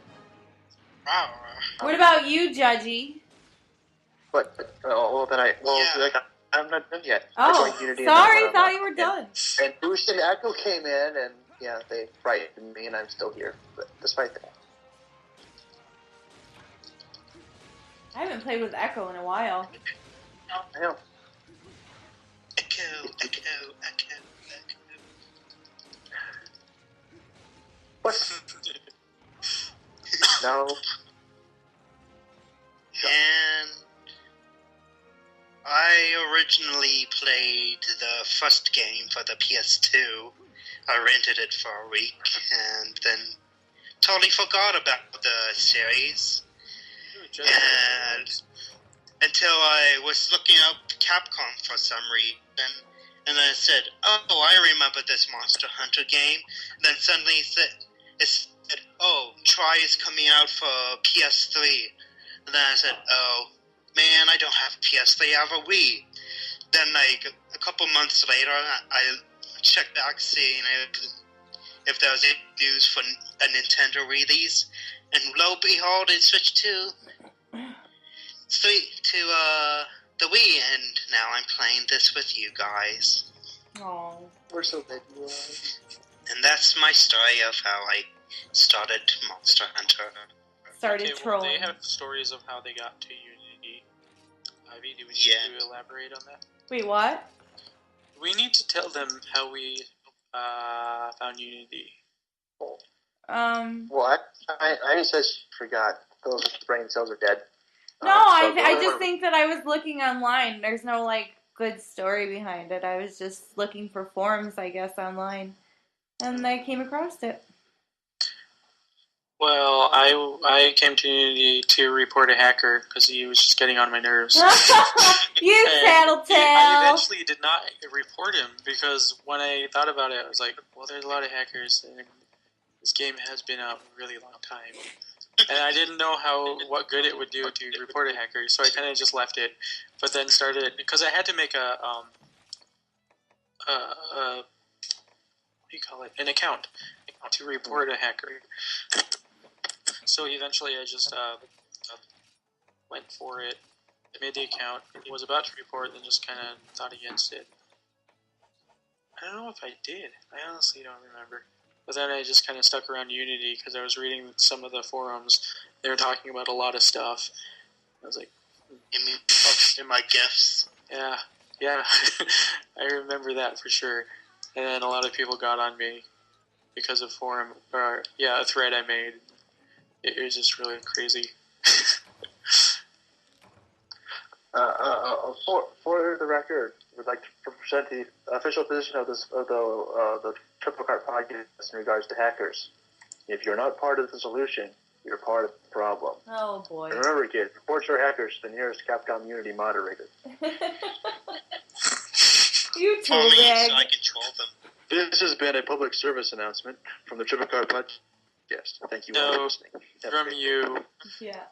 Wow. What about you, Judgy? But, I'm not done yet. Oh, sorry, thought you were done. And Boost and Echo came in, and yeah, they frightened me, and I'm still here. But despite that, I haven't played with Echo in a while. I know. Echo. What? No. And I originally played the first game for the PS2. I rented it for a week and then totally forgot about the series. And until I was looking up Capcom for some reason, and then it said, "Oh, I remember this Monster Hunter game." And then suddenly it said, "Oh, Try is coming out for PS3." And then I said, "Oh, man, I don't have a PS3, I have a Wii." Then, like, a couple months later, I checked back seeing if there was any news for a Nintendo release, and lo and behold, it switched to the Wii, and now I'm playing this with you guys. Oh, We're so big. And that's my story of how I started Monster Hunter. started trolling. They have stories of how they got to Unity. Ivy, do we need to elaborate on that? Wait, what? We need to tell them how we found Unity. Well, I says she forgot. Those brain cells are dead. No, I just think that I was looking online. There's no, like, good story behind it. I was just looking for forums, I guess, online. And I came across it. Well, I came to Unity to report a hacker because he was just getting on my nerves. You tattletale! I eventually did not report him because when I thought about it, I was like, well, there's a lot of hackers, and this game has been out a really long time. And I didn't know what good it would do to report a hacker, so I kind of just left it. But then started, because I had to make what do you call it? An account to report a hacker. So eventually I just went for it, made the account, was about to report, then just kind of thought against it. I don't know if I did. I honestly don't remember. But then I just kind of stuck around Unity because I was reading some of the forums. They were talking about a lot of stuff. I was like, In my gifts. yeah, I remember that for sure. And then a lot of people got on me because of a thread I made. It was just really crazy. For the record, we'd like to present the official position of the TripleCartPodcast in regards to hackers. If you're not part of the solution, you're part of the problem. Oh, boy. Remember, kids, report your hackers to the nearest Capcom Unity moderator. You For me, tool bag. so I control them. This has been a public service announcement from the TripleCartPodcast. Thank you all for listening. From you. Yeah.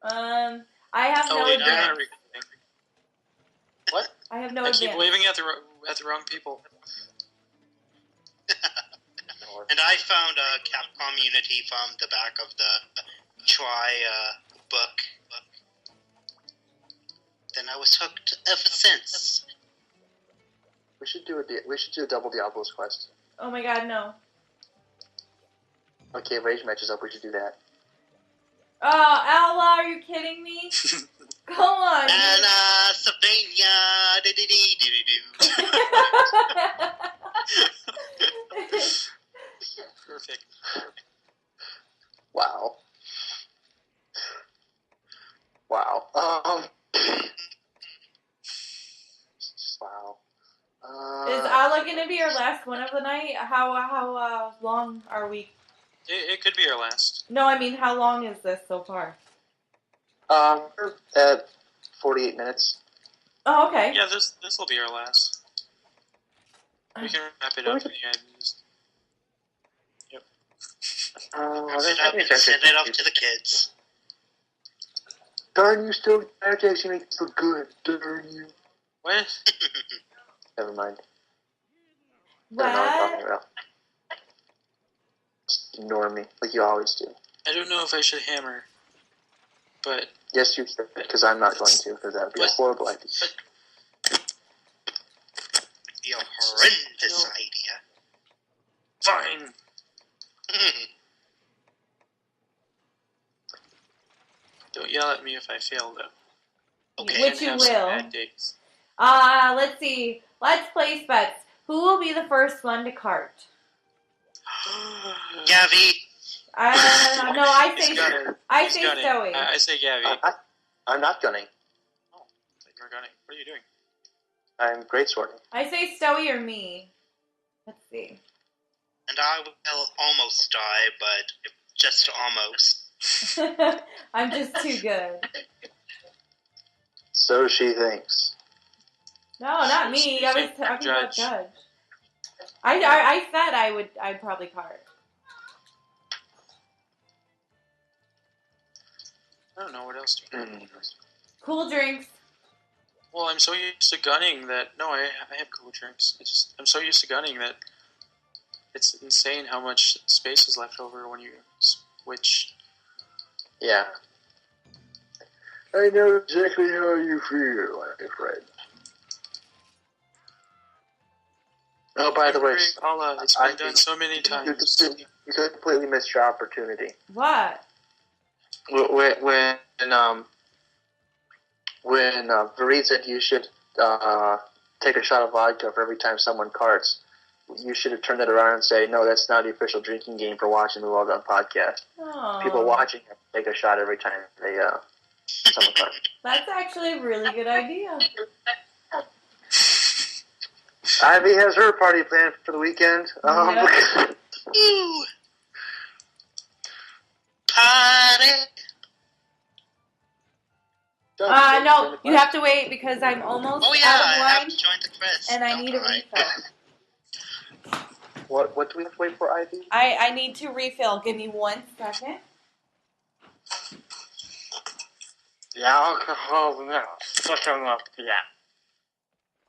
I have no wait, I'm not advance. recording. What? I have no I advance. keep waving at the wrong people. And I found a Capcom Unity from the back of the Try book. Then I was hooked ever since. We should do a double Diablo's quest. Oh my god, no. Okay, Rage matches up. We should do that. Oh, Outlaw, are you kidding me? Come on. Anna Sylvania, do-do-do-do-do-do. Perfect. Wow. Wow. Wow. Is Outlaw going to be our last one of the night? How long are we? It could be our last. No, I mean, how long is this so far? We're at 48 minutes. Oh, okay. Yeah, this will be our last. We can wrap it up in the end. Yep. Wrap it up and send it off to the kids. Darn you, still actually makes it look good. Darn you. What? Never mind. I don't know what I'm What? talking about. Just ignore me, like you always do. I don't know if I should hammer, but Yes, you should, because I'm not going to, because that would be a horrible idea. Be a horrendous idea. fine. Don't yell at me if I fail, though. Okay. Which you Have some will. bad days. Let's see. Let's place bets. Who will be the first one to cart? Gavi. No, I say He's gunning. I He's say gunning. Zoe. I say Gavi. I'm not gunning. Oh, I thought you were gunning. What are you doing? I'm great sorting. I say Stoey or me. Let's see. And I will almost die, but just almost. I'm just too good. So she thinks. No, not me. I was talking about Judge. I said I'd probably cart. I don't know what else to do. Cool drinks. Well, I'm so used to gunning that I have cool drinks. I'm so used to gunning that it's insane how much space is left over when you switch. Yeah. I know exactly how you feel, my friend. Oh, by the way, Paula, it's been done so many times. You completely missed your opportunity. What? When Viride said you should take a shot of vodka for every time someone carts, you should have turned it around and say, no, that's not the official drinking game for watching the Well Done podcast. Oh. People watching have to take a shot every time they someone carts. That's actually a really good idea. Ivy has her party planned for the weekend. Yep. Ooh. Party. No, you have to wait because I'm almost Oh yeah, out I of have line to join the quest. and I need a refill. What do we have to wait for, Ivy? I need to refill. Give me 1 second. The alcohol now. Sucking up the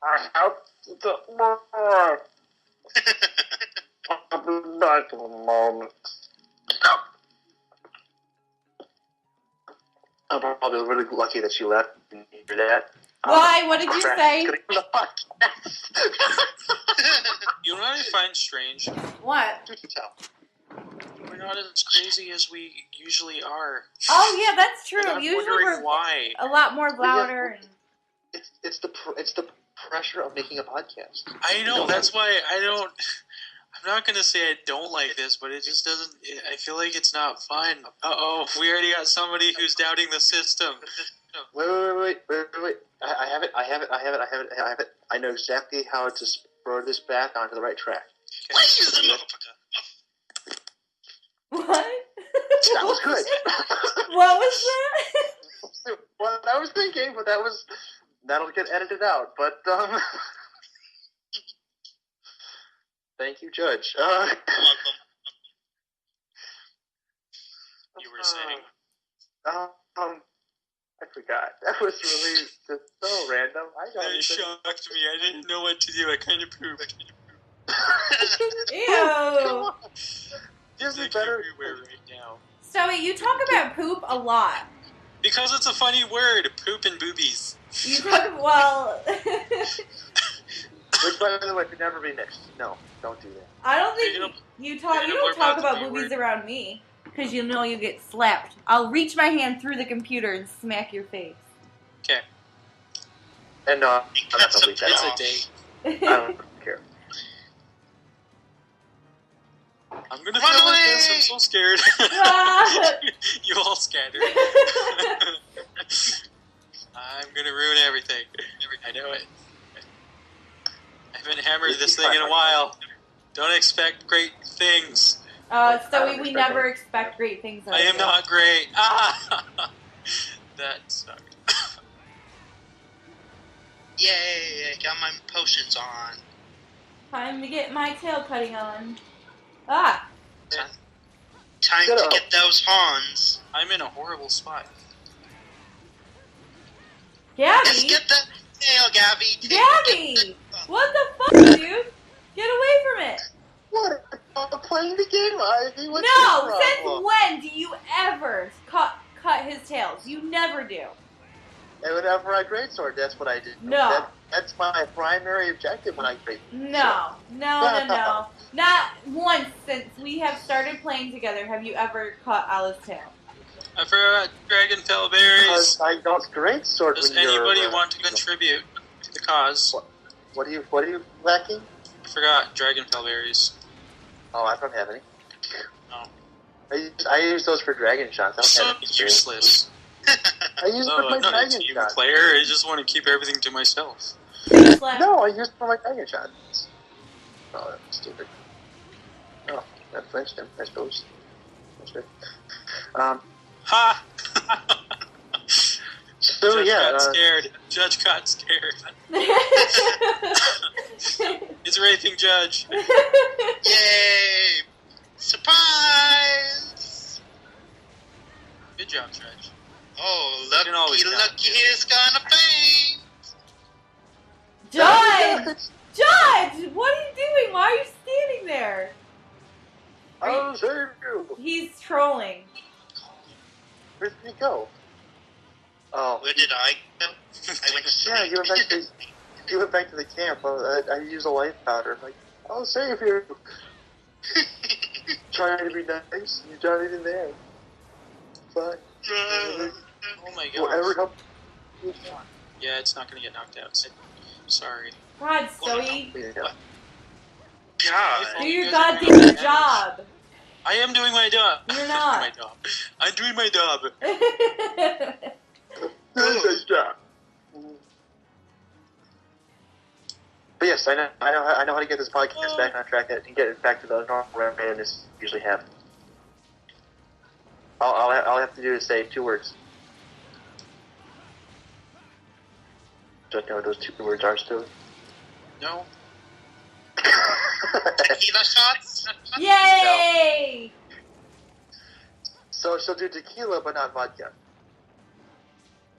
I have the more. Not for the moment. I'm probably really lucky that she left and hear that. Why? What did you say? You know what I find strange? What? We're not as crazy as we usually are. Oh yeah, that's true. And I'm Usually wondering we're why. a lot more louder. It's the pressure of making a podcast. I know, that's why I'm not going to say I don't like this, but it just doesn't, I feel like it's not fun. Uh-oh, we already got somebody who's doubting the system. Wait. I have it. I know exactly how to spur this back onto the right track. Please, the motherfucker. What? That was good. What was that? What I was thinking, but that'll get edited out. But thank you, Judge. Welcome. You were saying? I forgot. That was really just so random. That shocked me. I didn't know what to do. I kind of pooped. Ew. Just It's better. everywhere right now. Stoey, you talk about poop a lot. Because it's a funny word, poop and boobies. You talk Which, by the way, could never be mixed. No, don't do that. I don't think You know- you you know don't more talk about about the B boobies word? around me because you know you get slapped. I'll reach my hand through the computer and smack your face. Okay, And I'm not That's gonna leave that it's out. a date. I don't care. I'm gonna feel like this. I'm so scared. Ah. You all scattered. I'm gonna ruin everything. I know it. I haven't hammered this thing in a while. Don't expect great things. Stoey, we never expect great things out of I am you. not great. Ah! That sucked. Yay, I got my potions on. Time to get my tail cutting on. Ah! Time Get to up. get those horns. I'm in a horrible spot. Let's Gabby! get the tail, Gabby. Gabby! What the fuck, dude? Get away from it! What? I'm playing the game, Ivy. What's No! your Since problem? when do you ever cut his tails? You never do. And whenever I greatsword, that's what I do. No. That's my primary objective when I great. No. Not once since we have started playing together have you ever cut Alice's tail. I forgot Dragon Fell Berries. Because I don't greatsword Does when you're... anybody want to contribute to the cause? What are you lacking? I forgot Dragon Fell Berries. Oh, I don't have any. Oh. I use those for dragon shots. I don't So have any. useless. I use it for Oh, my I'm not a dragon team shots. player. I just want to keep everything to myself. No, I use it for my dragon shots. Oh, that's stupid. Oh, that flinched him, I suppose. That's good. Ha! So Judge yeah, got scared. Judge got scared. It's raping Judge. Yay! Surprise! Good job, Judge. Oh, can always lucky, count. lucky is gonna faint. Judge! Judge! What are you doing? Why are you standing there? I'll save you. He's trolling. Where did he go? Oh, Where did I go? I went yeah, straight. you went back to the camp. I used a life powder. Like, I'll save you. Trying to be nice, you're not even there. Fine. Oh my Whatever gosh. helps. Yeah, it's not going to get knocked out. Sorry. God, Zoe. Yeah. God. Do your goddamn job. I am doing my job. You're not. my job. I'm doing my job. Nice job. But yes, I know how to get this podcast back on track and get it back to the normal randomness we usually have. All I have to do is say 2 words. Do I know what those 2 words are still? No. Tequila shots? Yay! So she'll do tequila, but not vodka.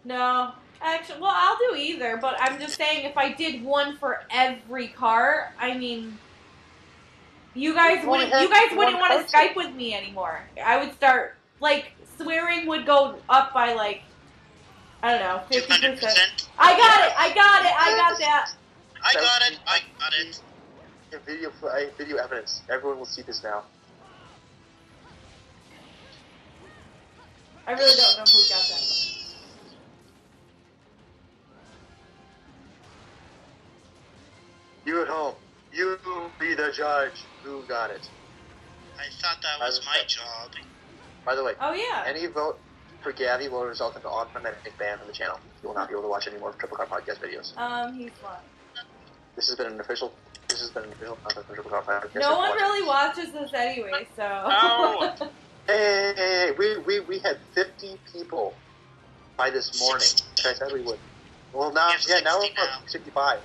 No. Actually, well, I'll do either, but I'm just saying if I did one for every car, I mean, you guys wouldn't want to Skype with me anymore. I would start, like, swearing would go up by, like, I don't know, 50%. 200%. I got that. I got it. Video evidence. Everyone will see this now. I really don't know who got that. You at home, you be the judge. Who got it? I thought that was my job. By the way, Oh, yeah. any vote for Gabby will result in an automatic ban from the channel. You will not be able to watch any more Triple Car Podcast videos. He's fun. This has been an official content for Triple Car Podcast. No one really watches this anyway, so. Ow. Hey, we had 50 people by this morning. I said we would. Well, now we're now. up to 65.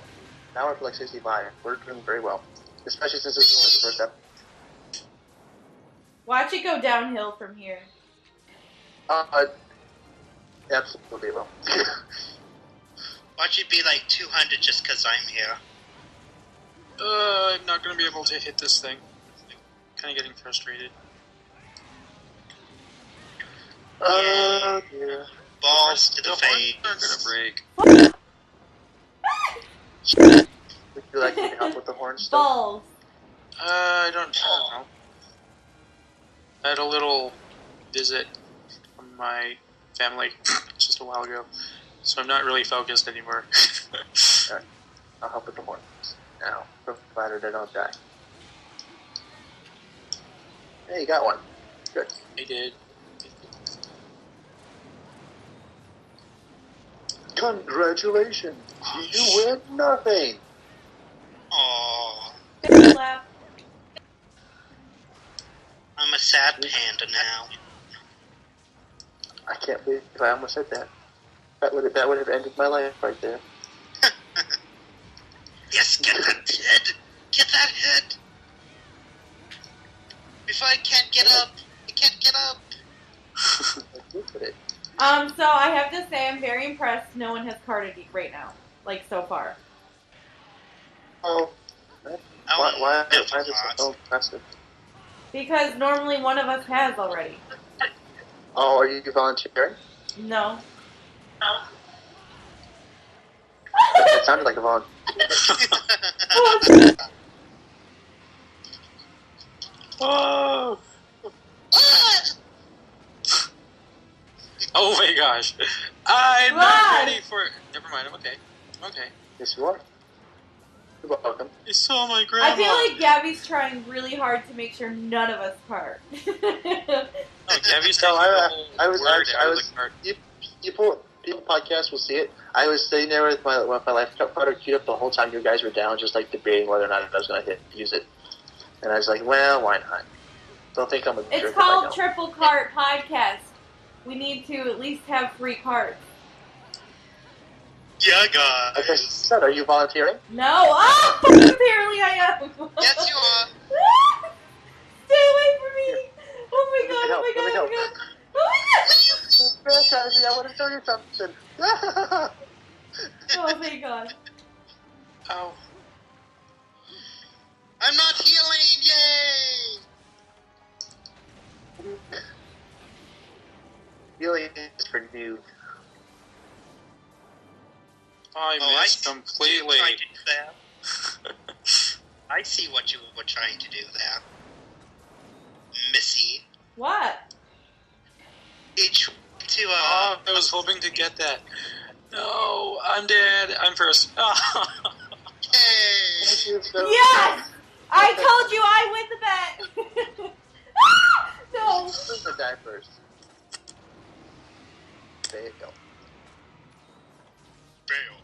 Now we're up to like 65. We're doing very well, especially since this is only the first episode. Watch it go downhill from here. Absolutely will. Watch it be like 200 just because I'm here. I'm not going to be able to hit this thing. Kind of getting frustrated. Yeah. Balls to the horns face. are going to break. Would you like me to help with the horns? Still? Balls. I don't know. I had a little visit from my family just a while ago, so I'm not really focused anymore. Alright, I'll help with the horns now, provided they don't die. Hey, you got one. Good. I did. Congratulations! You win nothing! Aww. Clap. I'm a sad panda now. I can't believe I almost said that. That would have ended my life right there. Yes, get the kid. Get that hit! Before I can't get up! I can't get up! So I have to say I'm very impressed no one has carded right now. Like, so far. Oh. Why is it so impressive? Because normally one of us has already. Oh, are you volunteering? No. It sounded like a volunteer. Oh! Oh my gosh. I'm not ready for it. Never mind, I'm okay. I'm okay. Yes, you are. You're welcome. You saw my grandma. I feel like Gabby's trying really hard to make sure none of us card. Oh, Gabby's No, taking the whole I was word out of the card. People podcast will see it. I was sitting there with my life cutter queued up the whole time you guys were down, just like debating whether or not I was going to use it. And I was like, well, why not? Don't think I'm a jerk. It's called TripleCartPodcast. We need to at least have 3 cards. Yeah, guys. Like I said, are you volunteering? No. Oh, apparently I am. Yes, you are. Stay away from me. Oh my god, Let me help. oh my god. I want to show you something. Oh my god. Ow. I'm not healing! Yay! Healing is for new. I missed completely. Trying to do that. I see what you were trying to do there, Missy. What? I was hoping to get that. No, I'm dead. I'm first. Hey! Thank you so Yes! I told you I win the bet! No! Who's the die first? There you go. Fail.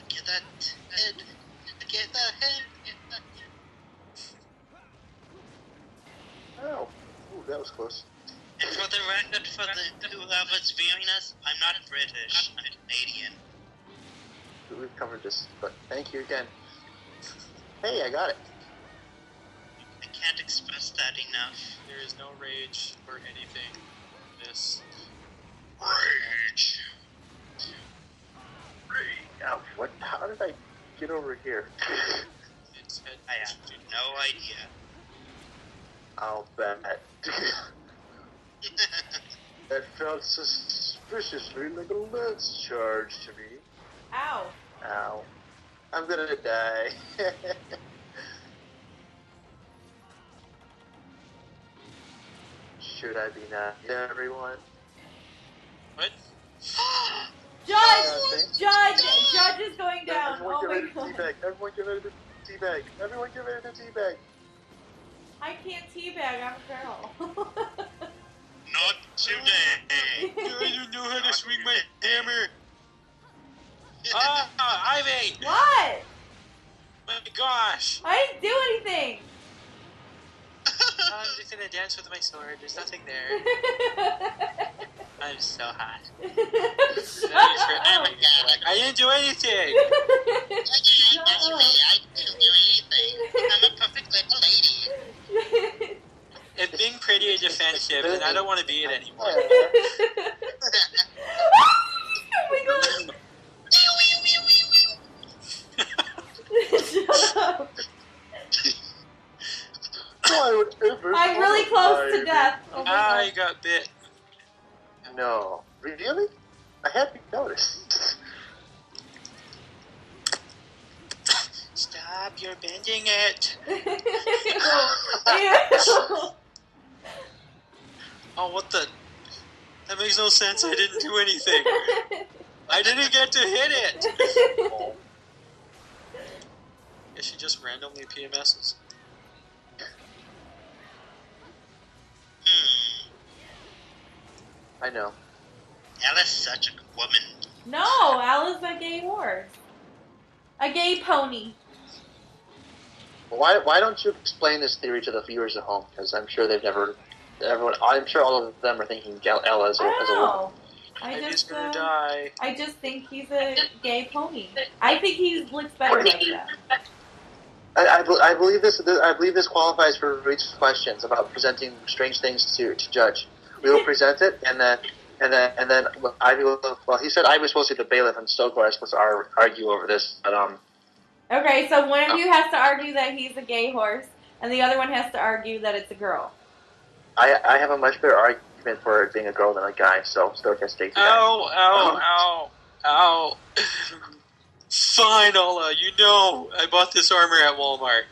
Get that head. Get that head. Get that head. Oh. Ooh, that was close. And for the record, for whoever's viewing us, I'm not British. I'm Canadian. We've covered this, but thank you again. Hey, I got it. I can't express that enough. There is no rage or anything in this. Rage. Ouch, what? How did I get over here? It's head. I have no idea. I'll bet. That felt suspiciously like a lance charge to me. Ow. Ow. I'm gonna die. Should I be nice to everyone? What? Judge is going down. Everyone Oh get my ready to god. teabag. Everyone get ready to teabag. Everyone get ready to teabag. I can't teabag, I'm a girl. Not today. I don't know how to swing my hammer. Ivy! What? My gosh! I didn't do anything. I'm just gonna dance with my sword. There's nothing there. I'm so hot. Shut up. I didn't do anything! Shut up. I didn't do anything. I'm a perfect little lady. If being pretty is offensive, then I don't want to be it anymore. Oh my god. Shut up. I'm really close to death. Oh my I god. got bit. No. Really? I hadn't noticed. Stop, you're bending it. Ew. Oh, what the? That makes no sense. I didn't do anything. I didn't get to hit it. Is she just randomly PMSs? I know. Ella's such a good woman. No, Al is a gay horse. A gay pony. Well, why don't you explain this theory to the viewers at home? Because I'm sure they've never... I'm sure all of them are thinking Ella as a woman. Oh. Baby's gonna die. I just think he's a gay pony. I think he looks better like that. I believe this. I believe this qualifies for Reed's questions about presenting strange things to Judge. We will present it, and then Ivy will. Well, he said Ivy was supposed to be the bailiff, and Stoker was supposed to argue over this. But Okay, so one of you has to argue that he's a gay horse, and the other one has to argue that it's a girl. I have a much better argument for it being a girl than a guy, so Stoker has to take the guy. Ow. Fine, Ola, you know I bought this armor at Walmart.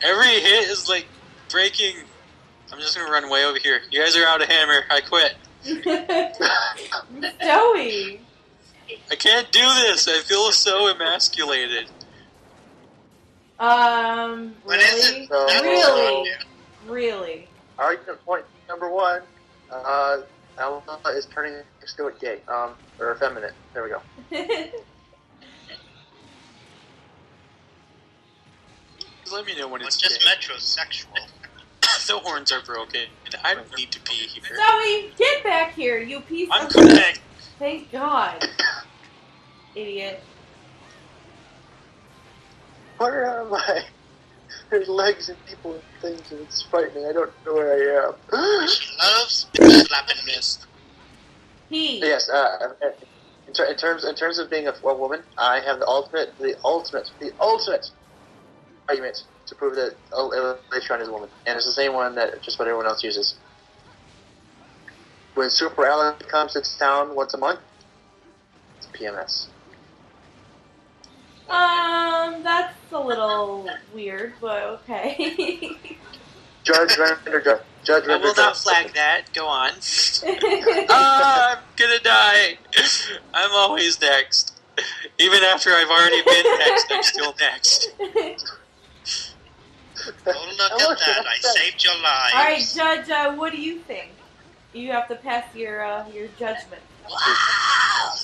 Every hit is like breaking. I'm just gonna run way over here. You guys are out of hammer. I quit. Joey! I can't do this. I feel so emasculated. Really? Really? Argument point number one. Ella is turning still gay, or effeminate. There we go. Let me know when it's just gay. metrosexual. The horns are broken. I don't need to be here. Zoe, get back here, you piece I'm of... coming. Thank God. Idiot. Where am I? There's legs and people and things, and it's frightening. I don't know where I am. She loves slapping me. He. Yes. In terms of being a woman, I have the ultimate argument to prove that Electron is a woman, and it's the same one that just about everyone else uses. When Super Ellen comes to town once a month, it's PMS. That's a little weird, but okay. Judge Render. I will not flag that. Go on. I'm gonna die. I'm always next. Even after I've already been next, I'm still next. Oh, look at that. I saved your life. Alright, Judge, what do you think? You have to pass your judgment. Wow.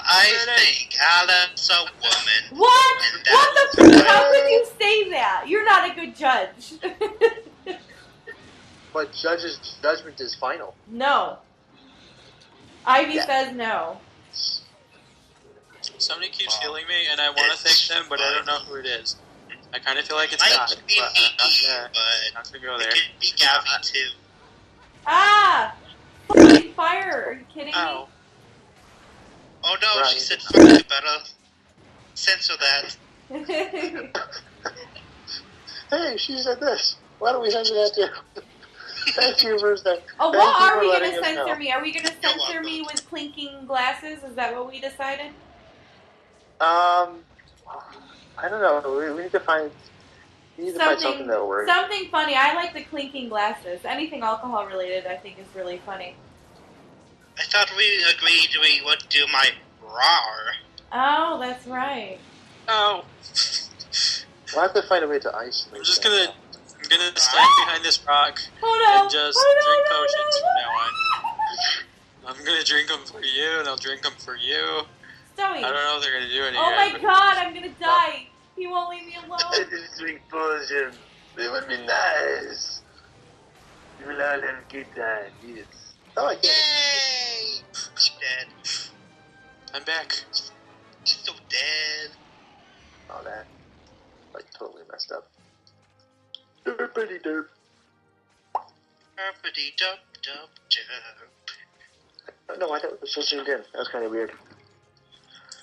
I think Alan's a woman. What? What the f***? How could you say that? You're not a good judge. But Judge's judgment is final. No. Ivy says no. Somebody keeps healing me, and I want to thank them, but I don't know who it is. I kind of feel like it's Might God, be but me, I'm not gonna go there. It could be Gabby, too. Ah! Fucking fire! Are you kidding Ow. Oh no, Right. she said fuck you better. Censor that. me? Hey, she said this. Why don't we censor that too? Thank you for that. Oh, Thank what you are for we letting gonna us censor know. me? Are we gonna You're censor me welcome. with clinking glasses? Is that what we decided? I don't know. We need to find. We need to find something that'll work. Something funny. I like the clinking glasses. Anything alcohol related, I think, is really funny. I thought we agreed we would do my rawr. Oh, that's right. Oh. We'll have to find a way to isolate. I'm just that. I'm gonna stand behind this rock Hold on. and just Hold drink on, potions hold from now on. I'm gonna drink them for you, and I'll drink them for you. Zoe. I don't know if they're gonna do any Oh good, my but- God, I'm gonna die. He won't leave me I alone. just drink potion. It would be nice. You will all have good time. Yes. Oh, I get it. Yay! He's dead. I'm back. He's so dead. Oh, that. Like, totally messed up. Derpity derp. Herpity dup dup dup. No, I thought it was so zoomed in. That was kind of weird.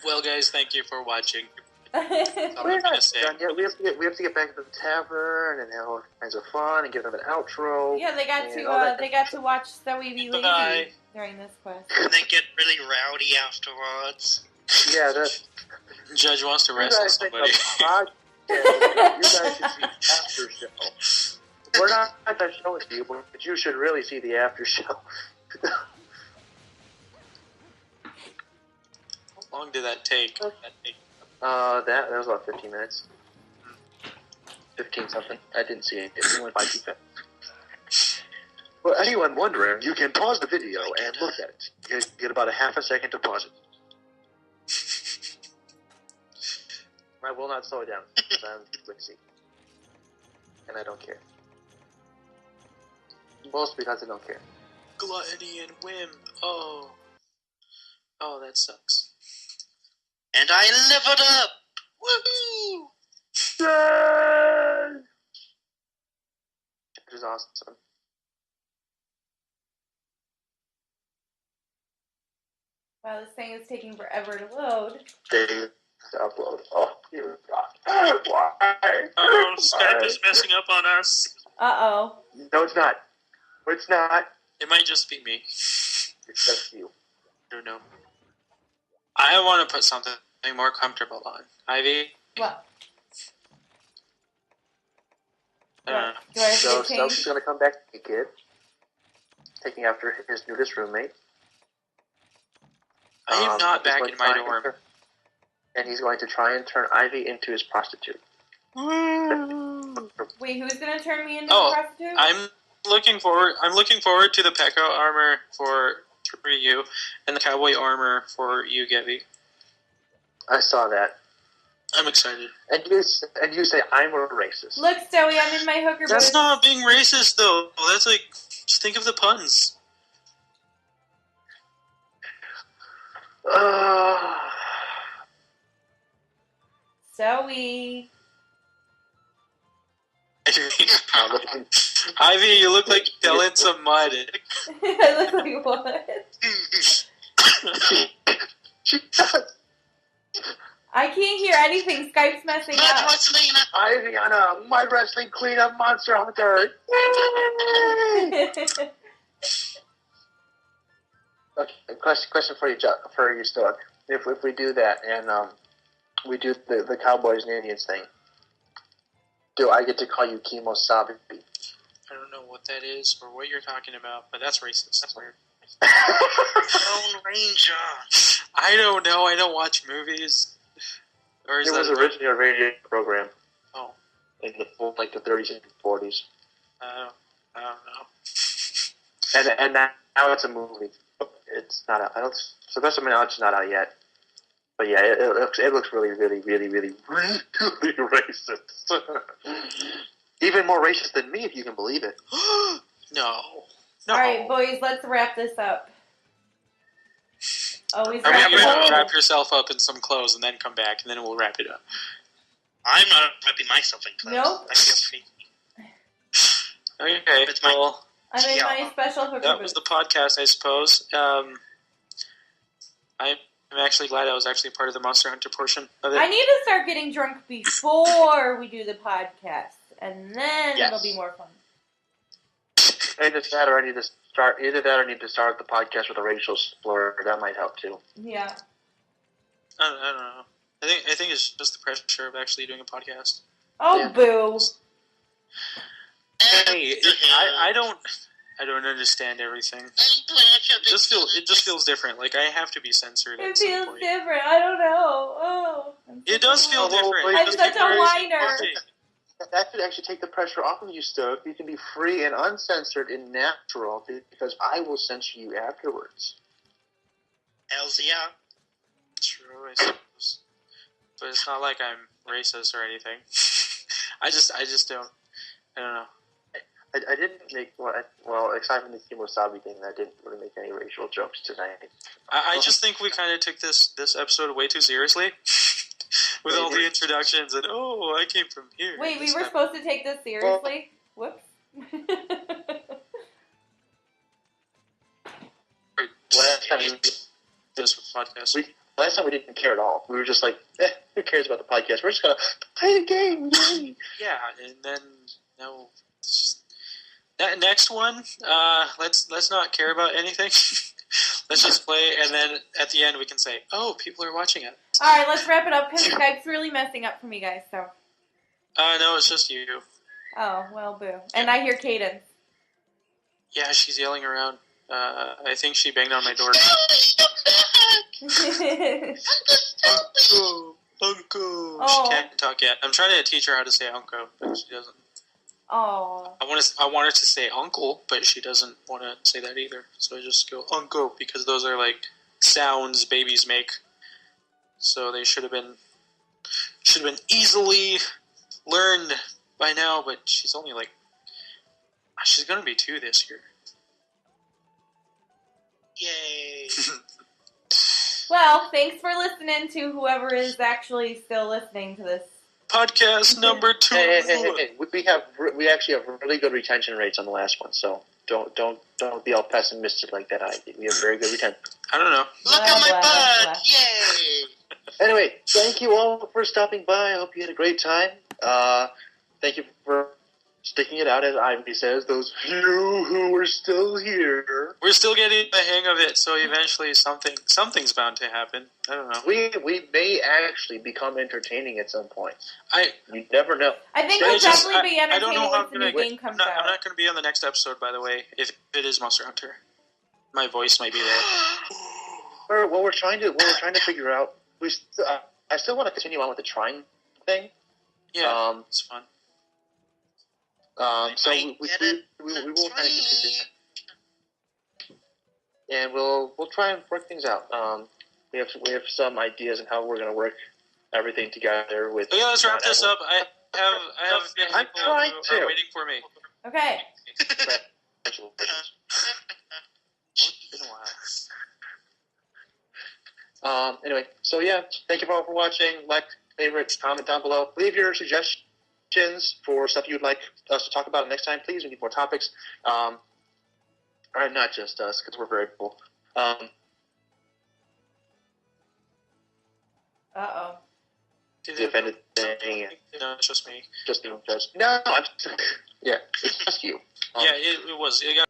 Well, guys, thank you for watching. That's all We're I'm gonna not say. done yet. We have to get back to the tavern and have all kinds of fun and give them an outro. Yeah, they got and all that to watch Zoe be lazy Bye. during this quest. And then get really rowdy afterwards. Yeah, that. Judge wants to You wrestle guys think somebody. a podcast. You guys should see the after show. We're not showing it to you, but you should really see the after show. How long did that take? That was about 15 minutes. 15 something. I didn't see it. It went by too fast. For anyone wondering, you can pause the video and look at it. You get about a half a second to pause it. I will not slow it down, because I'm lazy. And I don't care. Mostly because I don't care. gluttony and whim. Oh, that sucks. And I leveled up! Woohoo! Yay! Which is awesome. Wow, this thing is taking forever to load. To upload. Oh, dear God. Why? Oh, Skype is messing up on us. Uh-oh. No, it's not. It's not. It might just be me. It's just you. I don't know. I want to put something more comfortable on. Ivy? What? I don't know. Do I have to So get Stokes changed? is going to come back naked, taking after his nudist roommate. I am not he's back going in to my try dorm. and he's going to try and turn Ivy into his prostitute. Wait, who's gonna turn me into Oh, a prostitute? I'm looking forward to the Pekko armor for you and the cowboy armor for you, Gabby. I saw that. I'm excited. And you say I'm a racist. Look, Stoey, I'm in my hooker That's boots. not being racist, though. That's like, just think of the puns. Stoey. Ivy, you look like you fell in some mud. I look like what? She does. I can't hear anything. Skype's messing Mud up. wrestling! Ivy on a mud wrestling cleanup monster hunter. Yay! Okay, question for you, Stoic. If we do that and we do the Cowboys and Indians thing, do I get to call you Kimo Sabi? I don't know what that is or what you're talking about, but that's racist. That's weird. Lone Ranger! I don't know. I don't watch movies. Or is It was that originally a radio program. Oh. In the 30s and 40s. I don't know. And now it's a movie. It's not out. So that's my knowledge, it's not out yet. But yeah, it looks really, really, really, really, really racist. Even more racist than me, if you can believe it. No. Alright, boys, let's wrap this up. Oh, he's Are we going to wrapping up. wrap yourself up in some clothes and then come back, and then we'll wrap it up? I'm not wrapping myself in clothes. Nope. I feel free. Okay, It's my- well, I'm in my special hooker that was boots. the podcast, I suppose. I'm actually glad I was actually part of the Monster Hunter portion of it. I need to start getting drunk before we do the podcast, and then Yes. it'll be more fun. Either that or I need to start the podcast with a racial slur. That might help too. Yeah. I don't know. I think it's just the pressure of actually doing a podcast. Oh, Yeah. boo. Hey, I don't understand everything. It just feels different. Like I have to be censored. It at some feels point. different. I don't know. Oh. It does feel different. I'm because such a people are whiner. watching. That could actually take the pressure off of you, Stoke. You can be free and uncensored and natural because I will censor you afterwards. Hells yeah. True, I suppose. But it's not like I'm racist or anything. I just don't. I don't know. I didn't make well, aside from the Kimosabi thing, I didn't really make any racial jokes tonight. I just think we kind of took this episode way too seriously. With all the introductions and, oh, I came from here. Wait, we were supposed to take this seriously? Whoops. Last time This podcast. last time we didn't care at all. We were just like, who cares about the podcast? We're just gonna play the game. Yay. Yeah, and then no. That next one, let's not care about anything. Let's just play, and then at the end we can say, "Oh, people are watching it." Alright, let's wrap it up because Skype's really messing up for me, guys. So. No, it's just you. Oh, well, boo. And I hear Cadence. Yeah, she's yelling around. I think she banged on my door. Uncle. Oh. She can't talk yet. I'm trying to teach her how to say uncle, but she doesn't. Oh. I want her to say uncle, but she doesn't want to say that either. So I just go uncle because those are like sounds babies make. So they should have been easily learned by now. But she's only like she's gonna be 2 this year. Well, thanks for listening to whoever is actually still listening to this. Podcast number 2. Hey. We actually have really good retention rates on the last one, so don't be all pessimistic like that. We have very good retention. I don't know. Look at my butt! Yay! Anyway, thank you all for stopping by. I hope you had a great time. Thank you for sticking it out, as Ivy says, those few who are still here. We're still getting the hang of it, so eventually something's bound to happen. I don't know. We may actually become entertaining at some point. You never know. I think we'll definitely be entertaining once the new game comes out. I'm not going to be on the next episode, by the way, if it is Monster Hunter. My voice might be there. What we're trying to figure out, I still want to continue on with the trying thing. Yeah, it's fun. So we will try to continue that. And we'll try and work things out. We have some ideas on how we're going to work everything together. With yeah, let's wrap this up. I have people who are waiting for me. Okay. It's been a while. Anyway, so yeah, thank you all for watching. Like, favorite, comment down below. Leave your suggestions for stuff you'd like us to talk about next time, please. We need more topics. Or not just us, because we're very cool. Uh-oh. The offended thing. No, it's just me. Just being judged. No, yeah, it's just you. Yeah, it was. It got